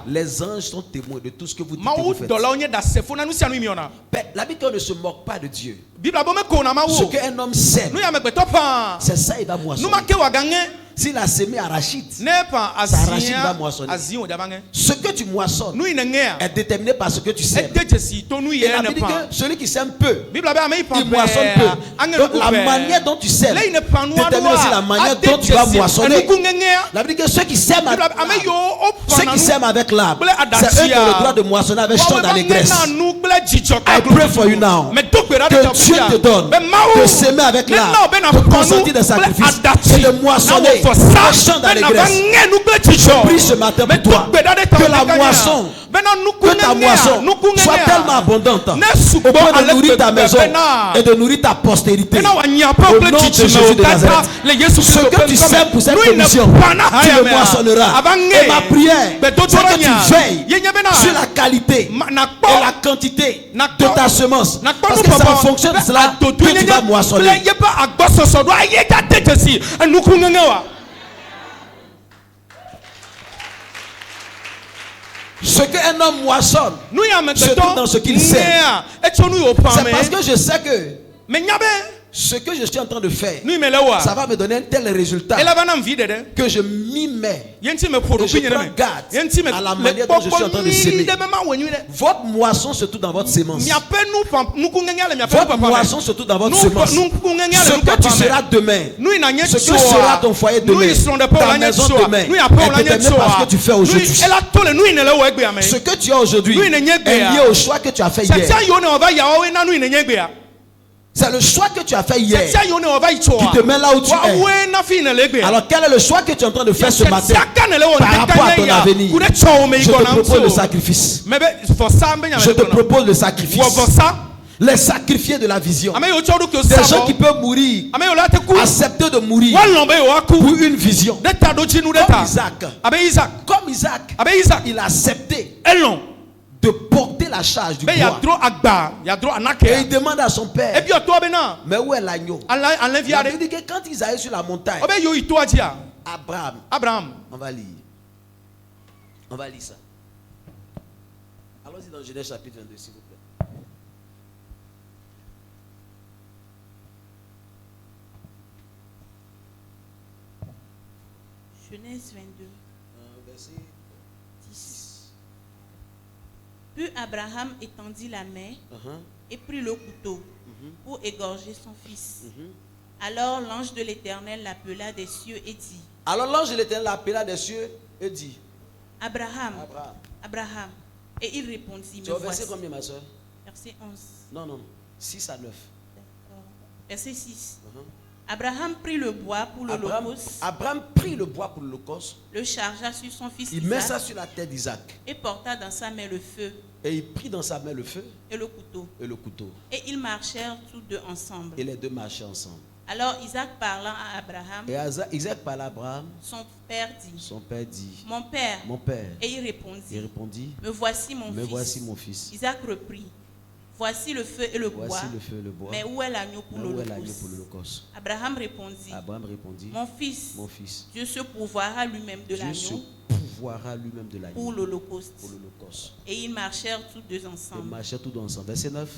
les anges sont témoins de tout ce que vous dites et vous faites. La Bible ne se moque pas de Dieu. Ce qu'un homme sème, c'est ça il va moissonner. S'il a semé arachide, sa arachide va moissonner. Ce que tu moissonnes est déterminé par ce que tu sèmes. Et la Bible dit que celui qui sème peu, il moissonne peu. Donc la manière dont tu sèmes détermine aussi la manière dont tu vas moissonner. La Bible dit que ceux qui sèment avec l'arbre, c'est eux qui ont le droit de moissonner avec chant d'allégresse. I pray for you now. Que Dieu te donne de s'aimer avec l'arbre, de consentir des sacrifices et de moissonner avec chant d'allégresse. Je prie ce matin pour toi que la moisson, que ta moisson soit tellement abondante au point de nourrir ta maison et de nourrir ta postérité. Au nom de Jésus de Nazareth. Ce que tu sèmes pour cette commission, tu le moissonneras. Et ma prière, c'est que tu veilles sur la qualité et la quantité de ta semence. Parce que c'est en fonction de cela que tu vas moissonner. Ce qu'un homme moissonne se trouve dans ce qu'il sait. C'est parce que je sais que ce que je suis en train de faire, ça va me donner un tel résultat que je m'y mets. Et je prends garde à la manière dont je suis en train de s'aimer. Votre moisson se trouve dans votre sémence. Votre moisson se trouve dans votre sémence. Ce que tu seras demain, ce que sera ton foyer demain, ta maison demain, est déterminé par ce que tu fais aujourd'hui. Ce que tu as aujourd'hui est lié au choix que tu as fait hier. C'est le choix que tu as fait hier qui te met là où tu es. Alors quel est le choix que tu es en train de faire ce matin par rapport à ton avenir? Je te propose le sacrifice. Je te propose le sacrifice. Les sacrifiés de la vision. Des gens qui peuvent mourir, accepter de mourir pour une vision. Comme Isaac, il a accepté de porter la charge du bois. Et il demande à son père, mais où est l'agneau? Il dit que quand ils allaient sur la montagne, Abraham, on va lire ça. Allons-y dans Genèse chapitre 22, s'il vous plaît. Genèse 22. Verset 10. Puis Abraham étendit la main et prit le couteau pour égorger son fils. Alors l'ange de l'Éternel l'appela des cieux et dit. Alors l'ange de l'Éternel l'appela des cieux et dit. Abraham. Abraham. Et il répondit. Tu as verset combien, ma soeur? Verset 11. Non. 6 à 9. Verset 6. Abraham prit le bois pour l'holocauste. Abraham prit le bois pour l'holocauste. Le chargea sur son fils Isaac. Il met ça sur la tête d'Isaac. Et porta dans sa main le feu. Et il prit dans sa main le feu. Et le couteau. Et ils marchèrent tous deux ensemble. Et les deux marchaient ensemble. Alors Isaac parlant à Abraham. Et Isaac parla à Abraham. Son père dit. Mon père. Et il répondit. Me voici mon fils. Isaac reprit. Voici le feu et le bois. Mais où est l'agneau pour l'holocauste? Abraham répondit. Mon fils, Dieu se pourvoira lui-même de l'agneau pour l'holocauste. Et ils marchèrent tous deux ensemble. Verset 9.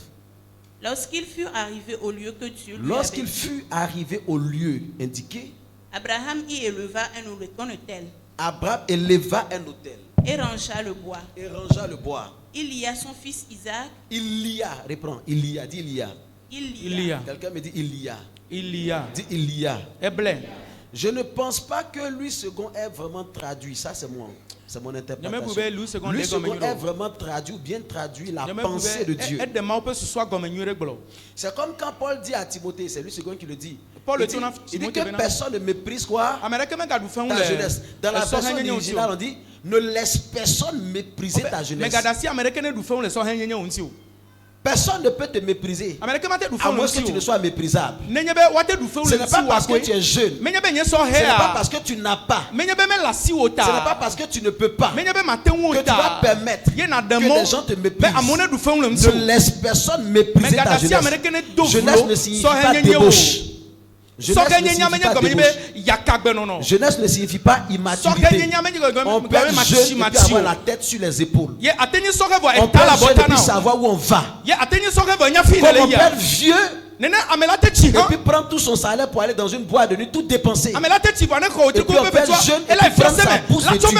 Lorsqu'il fut arrivé au lieu que Dieu lui indiqué, Abraham y éleva un autel. Abraham éleva un autel. Et rangea le bois. Il y a son fils Isaac. Il y a, reprends. Il y a, dis il y a. Il y a. Quelqu'un me dit il y a. Il y a. Dis il y a. Je ne pense pas que Louis II est vraiment traduit. Ça, c'est mon interprétation. Louis II est vraiment traduit ou bien traduit la pensée de Dieu. C'est comme quand Paul dit à Timothée, c'est Louis II qui le dit. Il dit que personne ne méprise quoi? Ta jeunesse. Dans la version originale, on dit ne laisse personne mépriser ta jeunesse. Personne ne peut te mépriser à moins que tu ne sois méprisable. Ce n'est pas parce que tu es jeune. Ce n'est pas parce que tu n'as pas. Ce n'est pas parce que tu ne peux pas que tu vas permettre que les gens te méprisent. Ne laisse personne mépriser ta jeunesse. Jeunesse ne signifie pas débauche. Jeunesse ne signifie pas immaturité. On peut être jeune et puis avoir la tête sur les épaules. On peut être jeune et puis savoir où on va. Comme on peut être vieux et puis prendre tout son salaire pour aller dans une boîte de nuit, tout dépenser. Et puis on peut être jeune et puis prendre sa bourse d'études,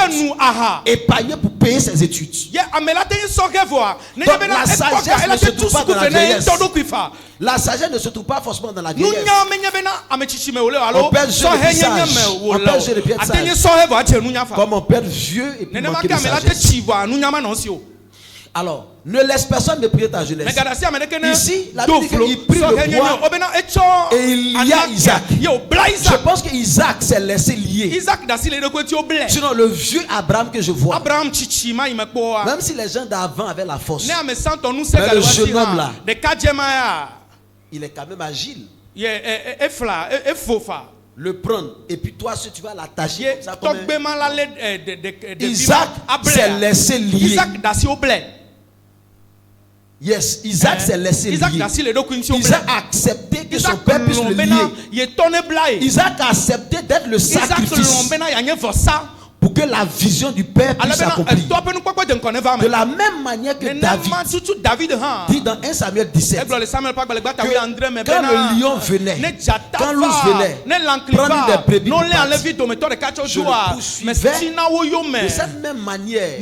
épargner pour payer ses études. Donc la sagesse ne se trouve pas dans la vieillesse. La sagesse ne se trouve pas forcément dans la vieillesse. On peut être jeune et puis sage. On peut être jeune et puis être sage. Comme on peut être vieux et puis manquer de sagesse. Alors, ne laisse personne mépriser ta jeunesse. Ici, la Bible dit qu'il prit le bois et il y a Isaac. Je pense que Isaac s'est laissé lier. Sinon, le vieux Abraham que je vois, même si les gens d'avant avaient la force, mais le jeune homme là, il est quand même agile. Le prendre et puis toi si tu vas l'attacher comme ça, Isaac s'est laissé lier. Yes, Isaac s'est laissé lier. Isaac a accepté que son père puisse le lier. Isaac a accepté d'être le sacrifice pour que la vision du père puisse s'accomplir. De la même manière que David dit dans 1 Samuel 17 que quand le lion venait, quand l'ours venait prendre des brebis pour battre, je le poursuivais. De cette même manière,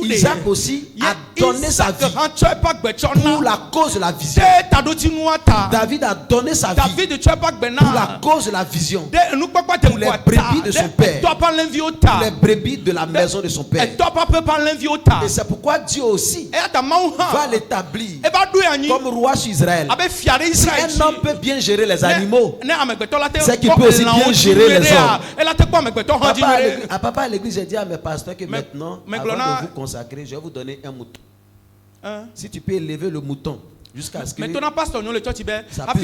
Isaac aussi a donné sa vie pour la cause de la vision. David a donné sa vie pour la cause de la vision, pour les brebis de son père, les brebis de la maison de son père. Et c'est pourquoi Dieu aussi va l'établir comme roi sur Israël. Si un homme peut bien gérer les animaux, c'est qu'il peut aussi bien gérer les hommes. Papa à l'église, j'ai dit à mes pasteurs que maintenant, avant de vous consacrer, je vais vous donner un mouton. Si tu peux élever le mouton jusqu'à ce que ça puisse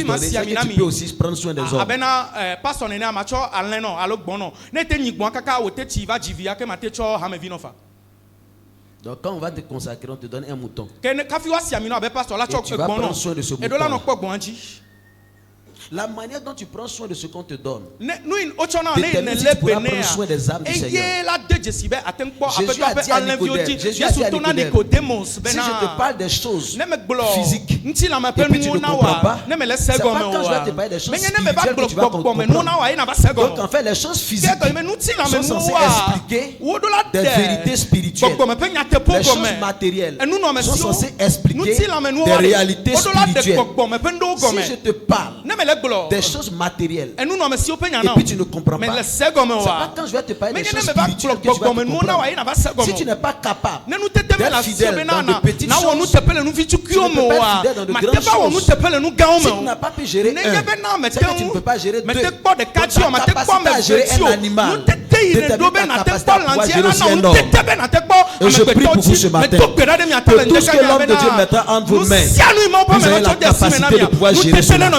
donner, c'est que tu peux aussi prendre soin des hommes. Donc quand on va te consacrer, on te donne un mouton. Et tu vas prendre soin de ce mouton. La manière dont tu prends soin de ce qu'on te donne détermine si tu pourras prendre soin des âmes du Seigneur. Jésus a dit à Nicodème, si je te parle des choses physiques et puis tu ne comprends pas, c'est pas quand je vais te parler des choses spirituelles que tu vas comprendre. Donc en fait les choses physiques sont censées expliquer des vérités spirituelles. Les choses matérielles sont censées expliquer des réalités spirituelles. Si je te parle des choses matérielles et puis tu ne comprends pas, c'est pas quand je vais te parler des choses spirituelles que tu vas comprendre. Si tu n'es pas capable d'être fidèle dans de petites choses, tu ne peux pas être fidèle dans de grandes choses. Si tu n'as pas pu gérer un, c'est que tu ne peux pas gérer deux. Donc ta capacité à gérer un animal détermine ta capacité à pouvoir gérer aussi un homme. Et je prie pour vous ce matin que tout ce que l'homme de Dieu mettra entre vos mains, vous avez la capacité de pouvoir gérer cela.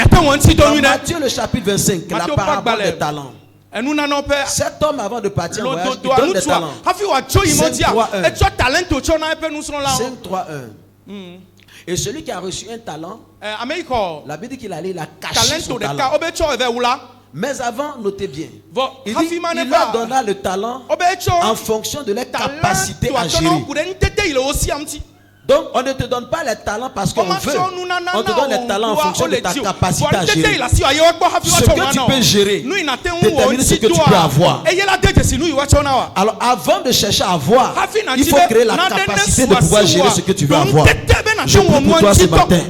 Dans Matthieu le chapitre 25, la parabole des talents. Cet homme avant de partir en voyage, il donne des talents. 5.3.1. Et celui qui a reçu un talent, la Bible dit qu'il allait la cacher son talent. Mais avant, notez bien, il dit, il leur donna le talent en fonction de leur capacité à gérer. Donc, on ne te donne pas les talents parce qu'on veut. On te donne les talents en fonction de ta capacité à gérer. Ce que tu peux gérer détermine ce que tu peux avoir. Alors, avant de chercher à avoir, il faut créer la capacité de pouvoir gérer ce que tu veux avoir. Je prie pour toi ce matin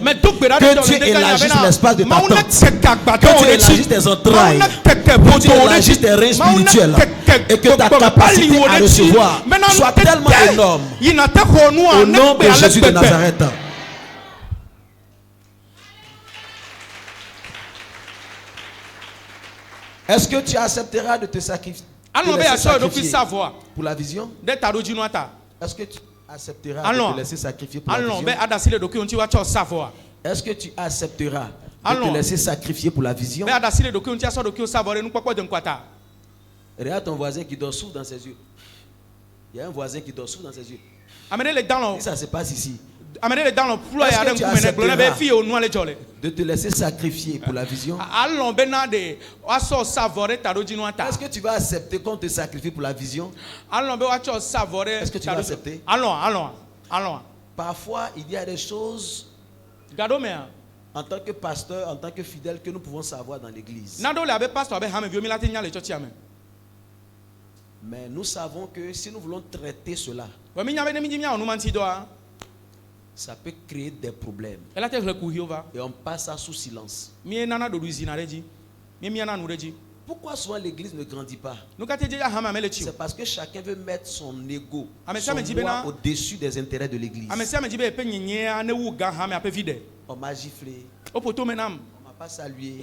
que Dieu élargisse l'espace de ta tente, que Dieu élargisse tes entrailles, que Dieu élargisse tes reins spirituels et que ta capacité à recevoir soit tellement énorme. Au nom de Jésus de Nazareth. Est-ce que tu accepteras de te sacrifier pour la vision? Est-ce que tu accepteras de te laisser sacrifier pour la vision? Est-ce que tu accepteras de te laisser sacrifier pour la vision? Regarde ton voisin qui dort souffle dans ses yeux. Il y a un voisin qui dort souffle dans ses yeux. Si ça se passe ici, est-ce que tu accepteras de te laisser sacrifier pour la vision? Est-ce que tu vas accepter qu'on te sacrifie pour la vision? Est-ce que tu vas accepter? Parfois, il y a des choses en tant que pasteur, en tant que fidèle, que nous pouvons savoir dans l'église. Mais nous savons que si nous voulons traiter cela, ça peut créer des problèmes. Et on passe ça sous silence. Pourquoi souvent l'église ne grandit pas? C'est parce que chacun veut mettre son ego, son moi au-dessus des intérêts de l'église. On m'a giflé, on m'a pas salué.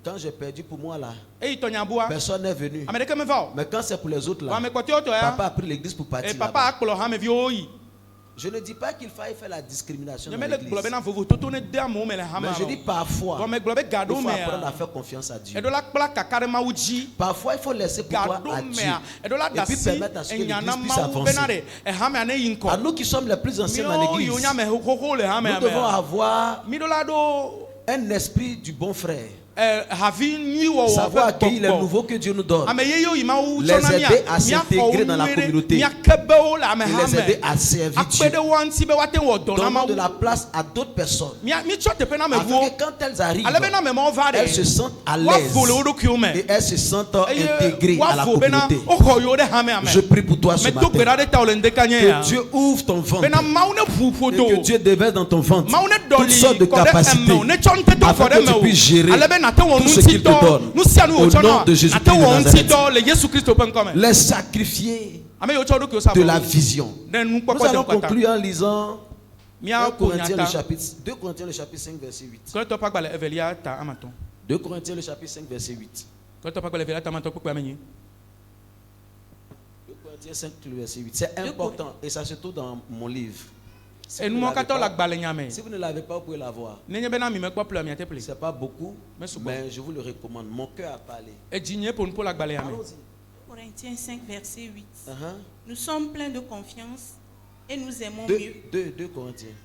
Quand j'ai perdu pour moi là, personne n'est venu. Mais quand c'est pour les autres là, papa a pris l'église pour partir là-bas. Je ne dis pas qu'il faille faire la discrimination dans l'église. Mais je dis parfois, il faut apprendre à faire confiance à Dieu. Parfois, il faut laisser pouvoir à Dieu. Et puis permettre à ce que l'église puisse avancer. À nous qui sommes les plus anciens dans l'église, nous devons avoir un esprit du bon frère. Savoir accueillir les nouveaux que Dieu nous donne, les aider à s'intégrer dans la communauté et les aider à servir Dieu. Donnons de la place à d'autres personnes afin que quand elles arrivent, elles se sentent à l'aise et elles se sentent intégrées à la communauté. Je prie pour toi ce matin que Dieu ouvre ton ventre et que Dieu déverse dans ton ventre toutes sortes de capacités afin que tu puisses gérer tout ce qu'il te donne au nom de Jésus-Christ de Nazareth. Les sacrifier de la vision. Nous allons conclure en lisant 2 Corinthiens le chapitre 5 verset 8. 2 Corinthiens le chapitre 5 verset 8. 2 Corinthiens 5 verset 8. C'est important et ça se trouve dans mon livre. Si vous ne l'avez pas, vous pouvez l'avoir. Ce n'est pas beaucoup, mais je vous le recommande. Mon cœur a parlé. Allons-y. Corinthiens 5, verset 8. Nous sommes pleins de confiance et nous aimons mieux. 2 Corinthiens.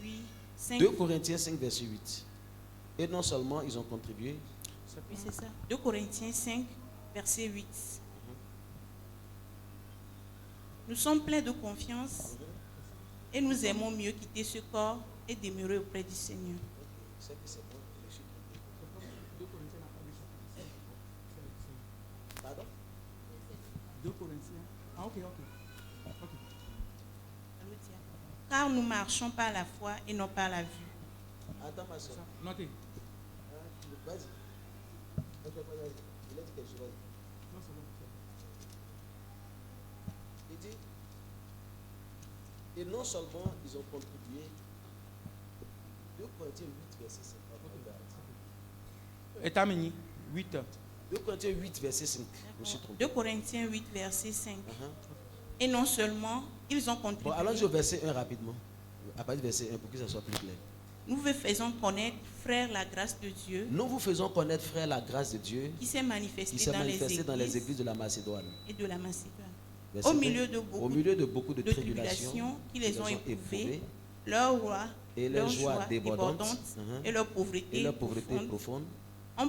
Oui, 5. 2 Corinthiens 5, verset 8. Et non seulement ils ont contribué. Oui, c'est ça. 2 Corinthiens 5, verset 8. Nous sommes pleins de confiance. Et nous aimons mieux quitter ce corps et demeurer auprès du Seigneur. Pardon? 2 Corinthiens. Ah, ok. Car nous marchons par la foi et non par la vue. Attends, ma soeur. Notez. Vas-y. Il a dit quelque chose. Il dit. Et non seulement ils ont contribué. 2 Corinthiens 8, verset 5. 2 Corinthiens 8, verset 5. 2 Corinthiens 8, verset 5. Et non seulement ils ont contribué. Bon, allons-y au verset 1 rapidement. À partir du verset 1 pour que ça soit plus clair. Nous vous faisons connaître, frères, la grâce de Dieu. Nous vous faisons connaître, frères, la grâce de Dieu qui s'est manifestée dans les églises de la Macédoine. Et de la Macédoine. Au milieu de beaucoup de tribulations qui les ont éprouvées, leur joie débordante et leur pauvreté profonde ont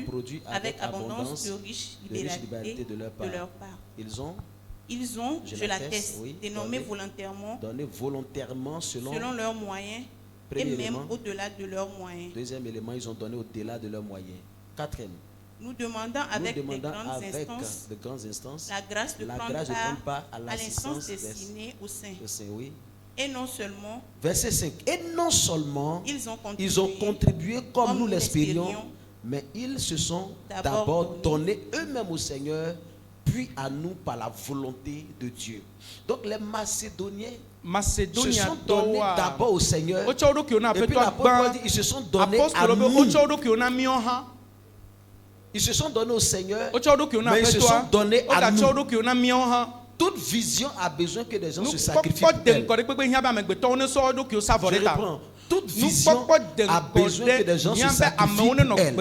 produit avec abondance de riches libéralités de leur part. Ils ont Ils ont, je l'atteste, dénommé volontairement selon leurs moyens et même au-delà de leurs moyens. Deuxième élément, ils ont donné au-delà de leurs moyens. Quatrième, nous demandons avec de grandes instances la grâce de prendre part à l'instance destinée aux saints. Oui. Et non seulement, verset 5, et non seulement ils ont contribué comme nous l'espérions, mais ils se sont d'abord donnés eux-mêmes au Seigneur, puis à nous par la volonté de Dieu. Donc les Macédoniens se sont donnés d'abord au Seigneur, et puis l'apôtre dit ils se sont donnés à nous. Ils se sont donnés au Seigneur, mais ils se sont donnés à nous. Toute vision a besoin que des gens se sacrifient pour elle. Je reprends. Toute vision a besoin que des gens se sacrifient pour elle.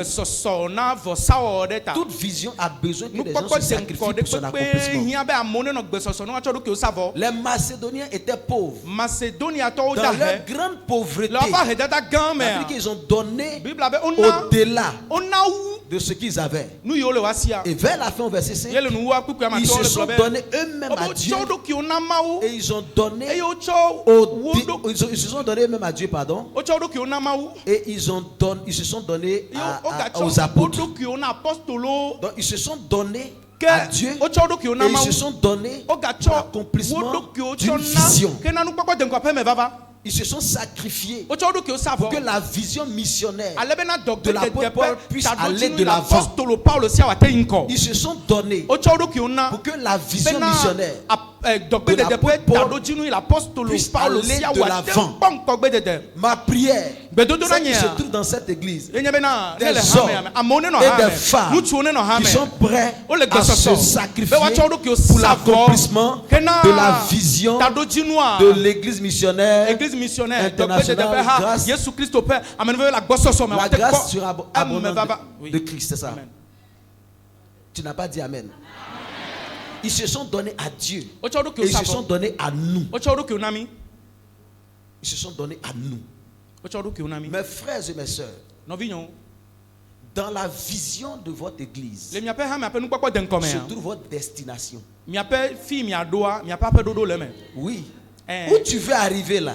Toute vision a besoin que des gens se sacrifient pour son accomplissement. Les Macédoniens étaient pauvres. Dans leur grande pauvreté, ils ont donné au-delà de ce qu'ils avaient. Et vers la fin, au verset 5, ils se sont donnés eux-mêmes à Dieu. Et ils ont donné ils se sont donnés eux-mêmes à Dieu, pardon. Et ils se sont donnés aux apôtres. Donc ils se sont donnés à Dieu et ils se sont donnés pour l'accomplissement d'une vision. Ils se sont sacrifiés pour que la vision missionnaire de l'apôtre Paul puisse aller de l'avant. Ils se sont donnés pour que la vision missionnaire de l'apôtre Paul puisse aller de l'avant. Ma prière, c'est que je trouve dans cette église des hommes et des femmes qui sont prêts à se sacrifier pour l'accomplissement de la vision de l'église missionnaire internationale. La grâce sera abondante de Christ, c'est ça. Tu n'as pas dit amen. Ils se sont donnés à Dieu. Et ils se sont donnés à nous. Ils se sont donnés à nous. Mes frères et mes sœurs, dans la vision de votre église se trouve votre destination. Oui. Où tu veux arriver là,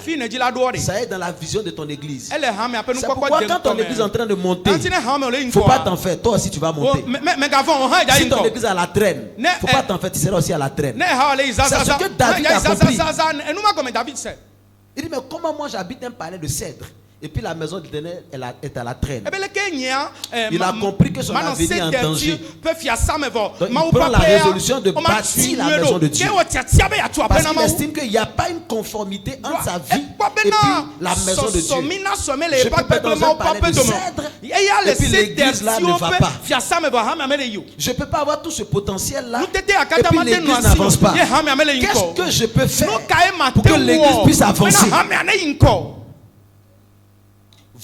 ça est dans la vision de ton église. C'est pourquoi quand ton église est en train de monter, il ne faut pas t'en faire. Toi aussi tu vas monter. Si ton église est à la traîne, il ne faut pas t'en faire. Tu seras aussi à la traîne. C'est ce que David a compris. Il dit mais comment moi j'habite un palais de cèdre et puis la maison de l'Éternel est à la traîne. Il a compris que son avenir est en danger. Donc il prend la résolution de bâtir la maison de Dieu. Parce qu'il estime qu'il n'y a pas une conformité entre sa vie et puis la maison de Dieu. Je peux pas dans un palais de cèdre et puis l'église là ne va pas. Je ne peux pas avoir tout ce potentiel là et puis l'église n'avance pas. Qu'est-ce que je peux faire pour que l'église puisse avancer?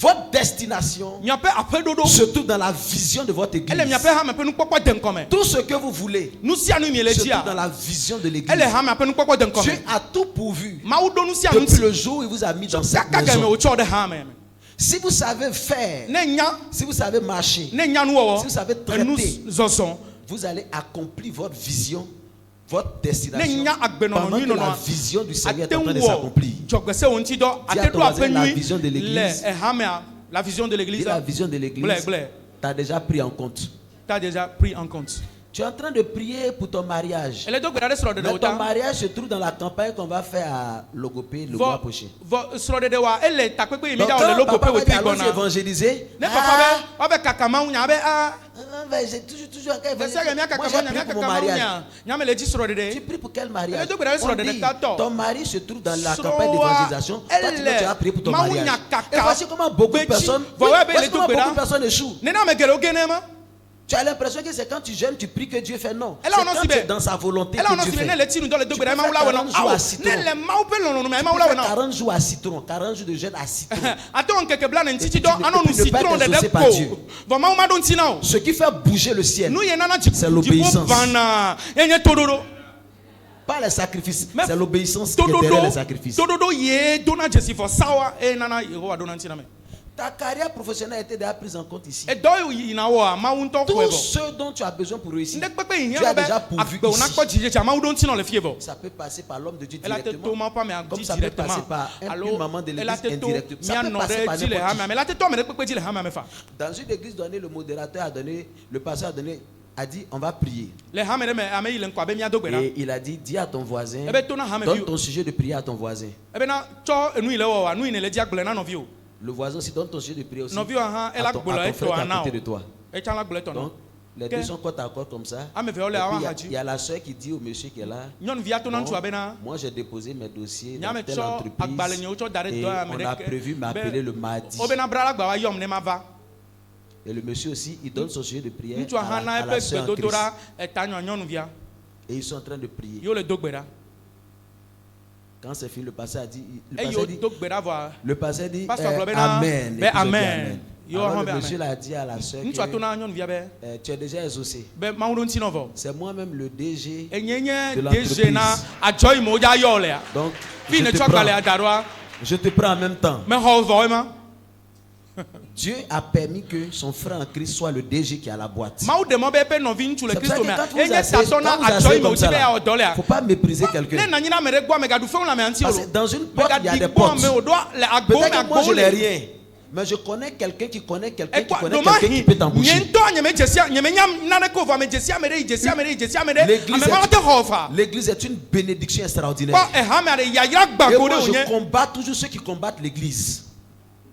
Votre destination se trouve dans la vision de votre église. Tout ce que vous voulez se trouve dans la vision de l'église. Dieu a tout pourvu depuis le jour où il vous a mis dans cette maison. Si vous savez faire, si vous savez marcher, si vous savez traiter, vous allez accomplir votre vision, votre destination pendant que la vision du Seigneur est en train de s'accomplir. La vision de l'église. La vision de l'église. La vision de l'église. Tu as déjà pris en compte. Tu es en train de prier pour ton mariage. Mais ton mariage se trouve dans la campagne qu'on va faire à Logopé le mois prochain. Donc quand papa va dire allons évangéliser, j'ai toujours moi j'ai prié pour mon mariage. Tu pries pour quel mariage? On dit, ton mari se trouve dans la campagne d'évangélisation. Toi tu as prié pour ton mariage. Et voici comment beaucoup de personnes échouent. Tu as l'impression que c'est quand tu jeûnes, tu pries que Dieu fait. Non. C'est quand tu es dans sa volonté que Dieu fait. Tu peux faire 40 jours à citron. Tu peux faire 40 jours à citron. 40 jours de jeûne à citron. Et tu ne peux pas être exaucé par Dieu. Ce qui fait bouger le ciel, c'est l'obéissance. Pas les sacrifices, c'est l'obéissance qui est derrière les sacrifices. Ta carrière professionnelle a été déjà prise en compte ici. Tout ce dont tu as besoin pour réussir, tu as déjà pourvu ici. Ça peut passer par l'homme de Dieu directement, comme ça peut passer par une maman de l'église indirectement. Ça peut passer par n'importe qui. Dans une église donnée, le modérateur a donné, le pasteur a dit on va prier. Et il a dit dis à ton voisin, donne ton sujet de prière à ton voisin. Le voisin aussi donne ton sujet de prière aussi à ton frère qui est à côté de toi. Donc, les deux sont côte à côte comme ça. Il y a la soeur qui dit au monsieur qui est là, moi j'ai déposé mes dossiers dans telle entreprise et on a prévu m'appeler le mardi. Et le monsieur aussi, il donne son sujet de prière à la soeur en Christ. Et ils sont en train de prier. Quand c'est fini, le pasteur a dit, le pasteur dit Amen. Amen. Alors le monsieur l'a dit à la soeur que tu es déjà exaucé. C'est moi-même le DG de l'entreprise. Donc, je te prends en même temps. Dieu a permis que son frère en Christ soit le DG qui a la boîte. C'est pour ça que quand vous asseyez comme ça, il ne faut pas mépriser quelqu'un. Parce que dans une boîte, il y a des portes. Peut-être que moi, je n'ai rien. Mais je connais quelqu'un qui connaît quelqu'un qui connaît quelqu'un qui peut t'embaucher. L'église est une bénédiction extraordinaire. Et moi, je combats toujours ceux qui combattent l'église.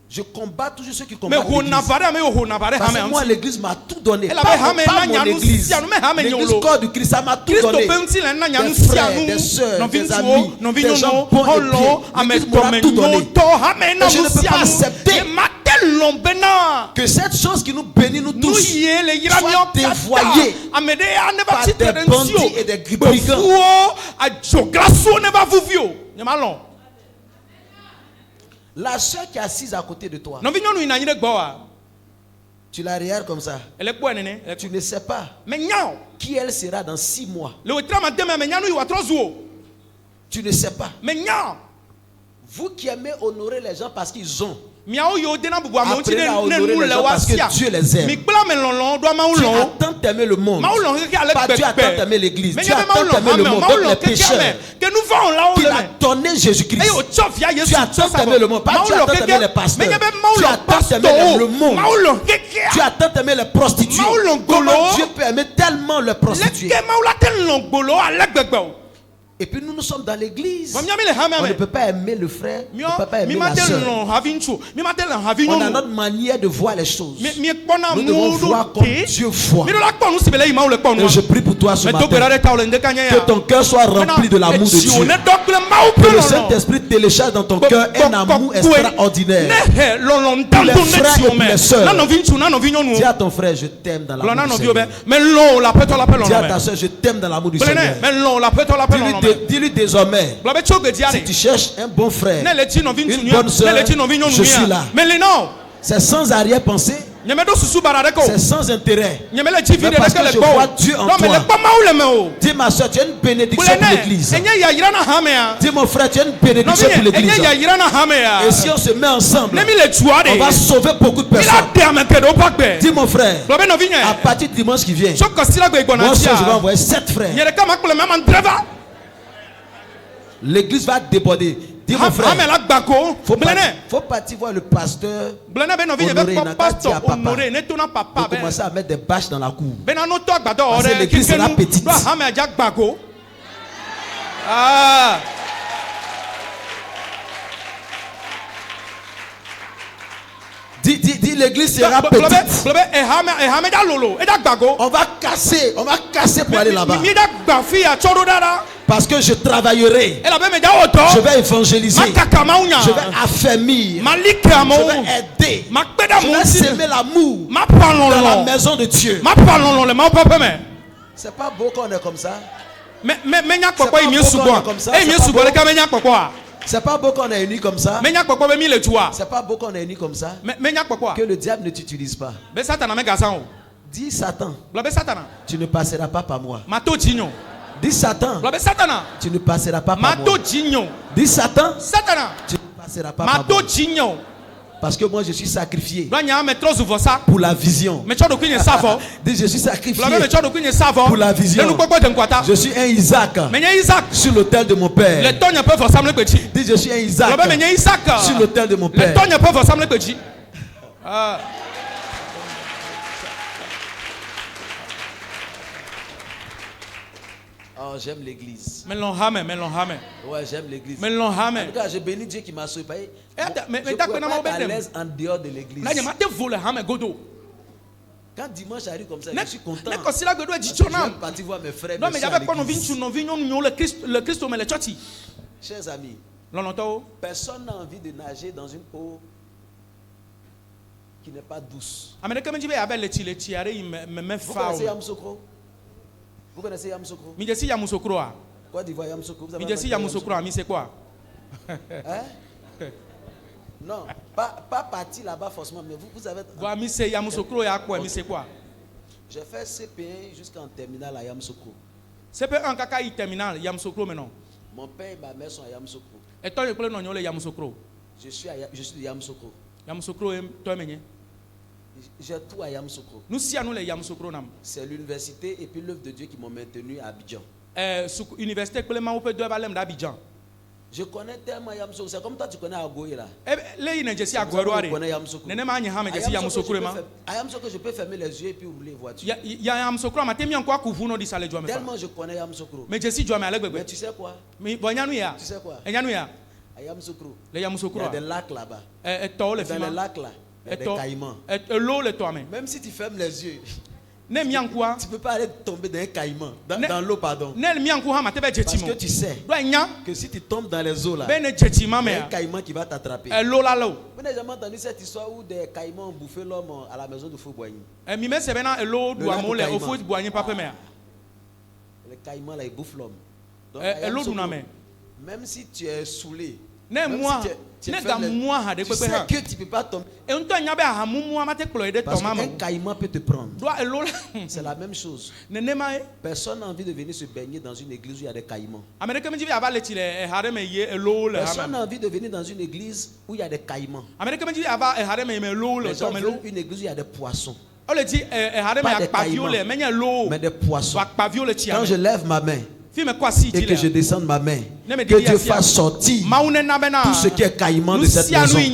Je combats toujours ceux qui combattent l'église. Parce que moi, l'église m'a tout donné. Pas mon église. L'église corps du Christ, ça m'a tout donné. Des frères, des soeurs, des amis, des gens bons et pieds. L'église m'a tout donné. Et je ne peux pas accepter que cette chose qui nous bénit, nous tous, soit dévoyée par des bandits et des brigands. La soeur qui est assise à côté de toi, tu la regardes comme ça. Tu ne sais pas qui elle sera dans 6 mois. Tu ne sais pas. Vous qui aimez honorer les gens parce qu'ils ont, apprenez à honorer les gens parce que Dieu les aime. Tu as tant aimé le monde. Pas Dieu a tant aimé l'église. Dieu a tant aimé le monde. Donc les pécheurs qu'il a donné Jésus-Christ. Tu as tant aimé le monde. Pas Dieu a tant aimé les pasteurs. Tu as tant aimé le monde. Tu as tant aimé les prostituées. Comment Dieu peut aimer tellement les prostituées? Et puis nous sommes dans l'église. On ne peut pas aimer le frère. On ne peut pas aimer la soeur. On a notre manière de voir les choses. Nous devons voir comme Dieu voit. Et je prie pour toi ce matin. Que ton cœur soit rempli de l'amour de Dieu. Que le Saint-Esprit télécharge dans ton cœur un amour extraordinaire. Pour les frères et pour les sœurs. Dis à ton frère, je t'aime dans l'amour du Seigneur. Dis à ta soeur, je t'aime dans l'amour du Seigneur. Dis-lui désormais, si tu cherches un bon frère, une bonne soeur, je suis là. C'est sans arrière-pensée. C'est sans intérêt. Mais parce que je vois Dieu en toi. Dis ma soeur, tu es une bénédiction pour l'église. Dis mon frère, tu es une bénédiction pour l'église. Et si on se met ensemble, on va sauver beaucoup de personnes. Dis mon frère, à partir du dimanche qui vient, moi aussi je vais envoyer 7 frères. L'église va déborder. Dis mon frère, faut partir voir le pasteur Honoré Nakati à papa. Pour commencer à mettre des bâches dans la cour. Parce que l'église sera petite. Dis l'église sera petite. On va casser pour aller là-bas. Parce que je travaillerai. Je vais évangéliser. Je vais affermir. Je vais aider. Je vais s'aimer l'amour dans la maison de Dieu. C'est pas beau qu'on est comme ça. C'est pas beau qu'on est unis comme ça. C'est pas beau qu'on est unis comme ça. Que le diable ne t'utilise pas. Dis Satan, tu ne passeras pas par moi. Dis Satan, tu ne passeras pas par moi. Dis Satan, tu ne passeras pas par moi. Parce que moi je suis sacrifié pour la vision. Dis, je suis sacrifié pour la vision. Je suis un Isaac sur l'autel de mon père. Dis, je suis un Isaac sur l'autel de mon père. Oh, j'aime l'église. Ouais, j'aime l'église. En tout cas, je bénis Dieu qui m'a sauvé. Je ne peux pas être à l'aise en dehors de l'église. Quand dimanche arrive comme ça, je suis content. Je vais partir voir mes frères. Chers amis, personne n'a envie de nager dans une eau qui n'est pas douce. Vous connaissez Yamoussoukro? Vous connaissez Yamoussoukro? Quoi d'Ivoire, Yamoussoukro? C'est quoi? Hein? Non, pas parti là-bas forcément, mais vous avez. J'ai fait CP1 jusqu'en terminale à Yamoussoukro. CP1 kaka terminal Yamoussoukro maintenant. Mon père et ma mère sont à Yamoussoukro. Et toi, le Yamoussoukro. Je suis de Yamoussoukro. Yamoussoukro, toi, j'ai tout à Yamoussoukro. Nous sommes les Yamoussoukro. C'est l'université et puis l'œuvre de Dieu qui m'ont maintenu à Abidjan. Université d'Abidjan. Je connais tellement Yamoussoukro. C'est comme toi, tu connais Agoye là. Je connais Yamoussoukro. À Yamoussoukro, je peux fermer les yeux et puis rouler voiture. Tellement je connais Yamoussoukro. Mais tu sais quoi? Tu sais quoi? À Yamoussoukro, il y a des lacs là-bas. Dans les lacs là, il y a des caïmans. Même si tu fermes les yeux, tu ne peux pas aller tomber dans un caïman, dans l'eau, pardon. Parce que tu sais que si tu tombes dans les eaux là, il y a un caïman qui va t'attraper. Vous n'avez jamais entendu cette histoire où des caïmans ont bouffé l'homme à la maison de Fouboigny? Le caïman là, il bouffe l'homme. Même si tu es saoulé, même si tu sais que tu ne peux pas tomber. Parce qu'un caïman peut te prendre. C'est la même chose. Personne n'a envie de venir se baigner dans une église où il y a des caïmans. Personne n'a envie de venir dans une église où il y a des caïmans. Les gens veulent une église où il y a des poissons. Pas des caïmans, mais des poissons. Quand je lève ma main et que je descende ma main, que Dieu fasse sortir tout ce qui est caïman de cette maison, et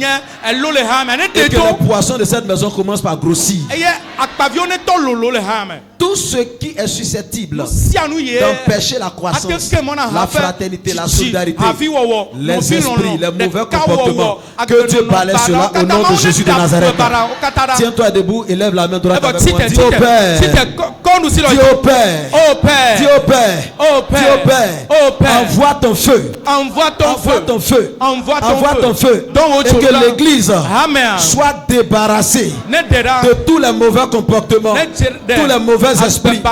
que les poissons de cette maison commencent par grossir. Tout ce qui est susceptible d'empêcher la croissance, la fraternité, la solidarité, les esprits, les mauvais comportements, que Dieu balaie cela au nom de Jésus de Nazareth. Tiens-toi debout et lève la main droite avec moi. Dis au Père, dis au Père, dis au Père, dis au Père, envoie ton feu, envoie ton feu, envoie ton feu, et que l'église soit débarrassée de tous les mauvais comportements, tous les mauvais esprits,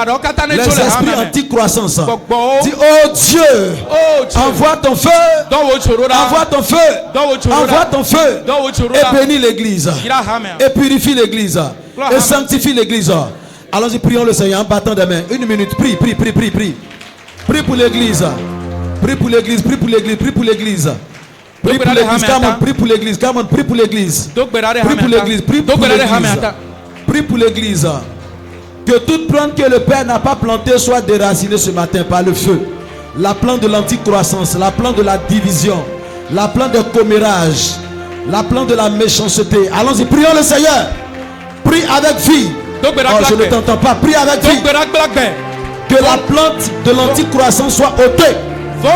les esprits anti-croissance. Dis, oh Dieu, envoie ton feu, envoie ton feu, envoie ton feu, et bénis l'église, et purifie l'église, et sanctifie l'église. Allons-y, prions le Seigneur en battant des mains. Une minute, prie. Prie pour l'église. Prie pour l'église, prie pour l'église, prie pour l'église. Prie pour l'église, prie pour l'église, prie pour l'église. Prie pour l'église, prie pour l'église. Prie pour l'église. Que toute plante que le Père n'a pas plantée soit déracinée ce matin par le feu. La plante de l'anticroissance, la plante de la division, la plante de commérage, la plante de la méchanceté. Allons-y, prions le Seigneur. Prie avec vie. Oh, je ne t'entends pas. Prie avec vie. Que la plante de l'anticroissance soit ôtée. Que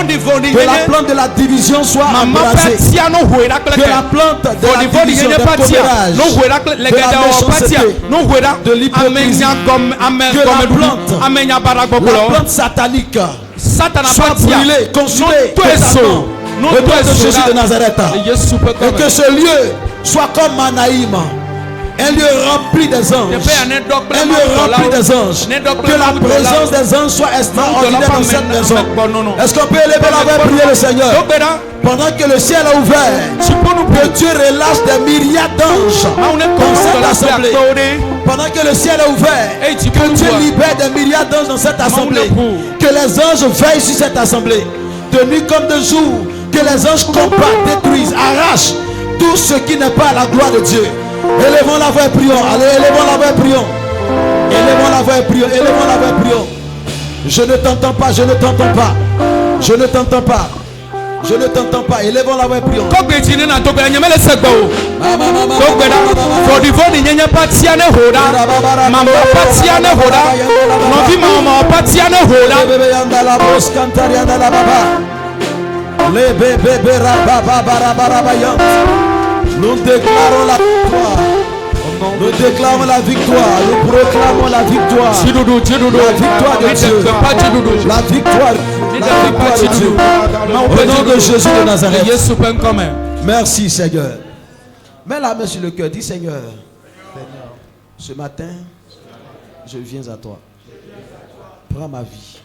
la plante de la division soit embrasée. Que la plante de la division, de commérage, de la méchanceté, de l'hypocrisie, que la plante satanique soit brûlée, consumée totalement au nom de Jésus de Nazareth. Et que ce lieu soit comme Manaïm, un lieu rempli des anges. Un lieu rempli des anges. Que la présence des anges soit extraordinaire dans cette maison. Est-ce qu'on peut élever la voix et prier le Seigneur? Pendant que le ciel est ouvert, que Dieu relâche des myriades d'anges dans cette assemblée. Pendant que le ciel est ouvert, que Dieu libère des myriades d'anges dans cette assemblée. Que les anges veillent sur cette assemblée. De nuit comme de jour. Que les anges combattent, détruisent, arrachent tout ce qui n'est pas la gloire de Dieu. Élevons la voix et prions. Allez, élevons la voix et prions. Élevons la voix et prions. Élevons la voix et prions. Je ne t'entends pas, je ne t'entends pas. Je ne t'entends pas. Je ne t'entends pas. Élevons la voix et prions. Nous déclarons la victoire. Nous déclarons la victoire. Nous proclamons la victoire. La victoire de Dieu. La victoire de Dieu. Au nom de Jésus de Nazareth. Merci Seigneur. Mets la main sur le cœur. Dis Seigneur, ce matin, je viens à toi. Prends ma vie.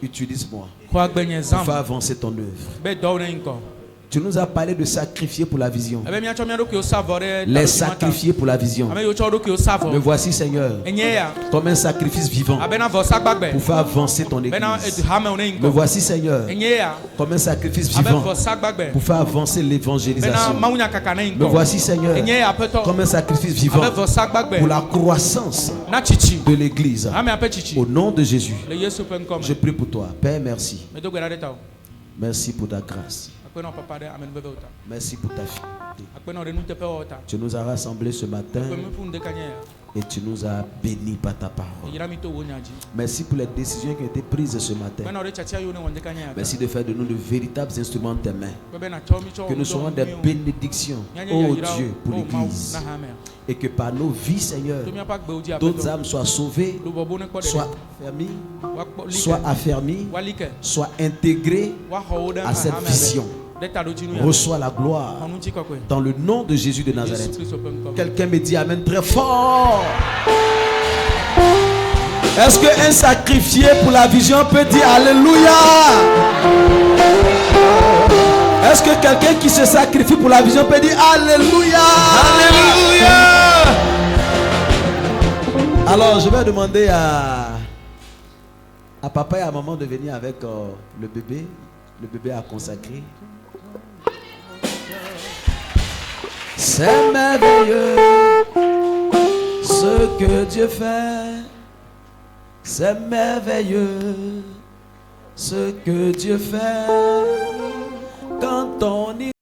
Utilise-moi. Fais avancer ton œuvre. Tu nous as parlé de sacrifier pour la vision. Les sacrifier pour la vision. Me voici Seigneur comme un sacrifice vivant pour faire avancer ton église. Me voici Seigneur comme un sacrifice vivant pour faire avancer l'évangélisation. Me voici Seigneur comme un sacrifice vivant pour la croissance de l'église. Au nom de Jésus, je prie pour toi. Père, merci. Merci pour ta grâce. Merci pour ta fidélité. Tu nous as rassemblés ce matin et tu nous as bénis par ta parole. Merci pour les décisions qui ont été prises ce matin. Merci de faire de nous de véritables instruments de tes mains. Que nous soyons des bénédictions, oh Dieu, pour l'Église. Et que par nos vies, Seigneur, d'autres âmes soient sauvées, soient affermies, soient intégrées à cette vision. Reçois la gloire dans le nom de Jésus de Nazareth. Quelqu'un me dit amen très fort. Est-ce qu'un sacrifié pour la vision peut dire alléluia? Est-ce que quelqu'un qui se sacrifie pour la vision peut dire alléluia? Alléluia. Alors je vais demander à papa et à maman de venir avec le bébé. Le bébé a consacré. C'est merveilleux ce que Dieu fait. C'est merveilleux ce que Dieu fait quand on y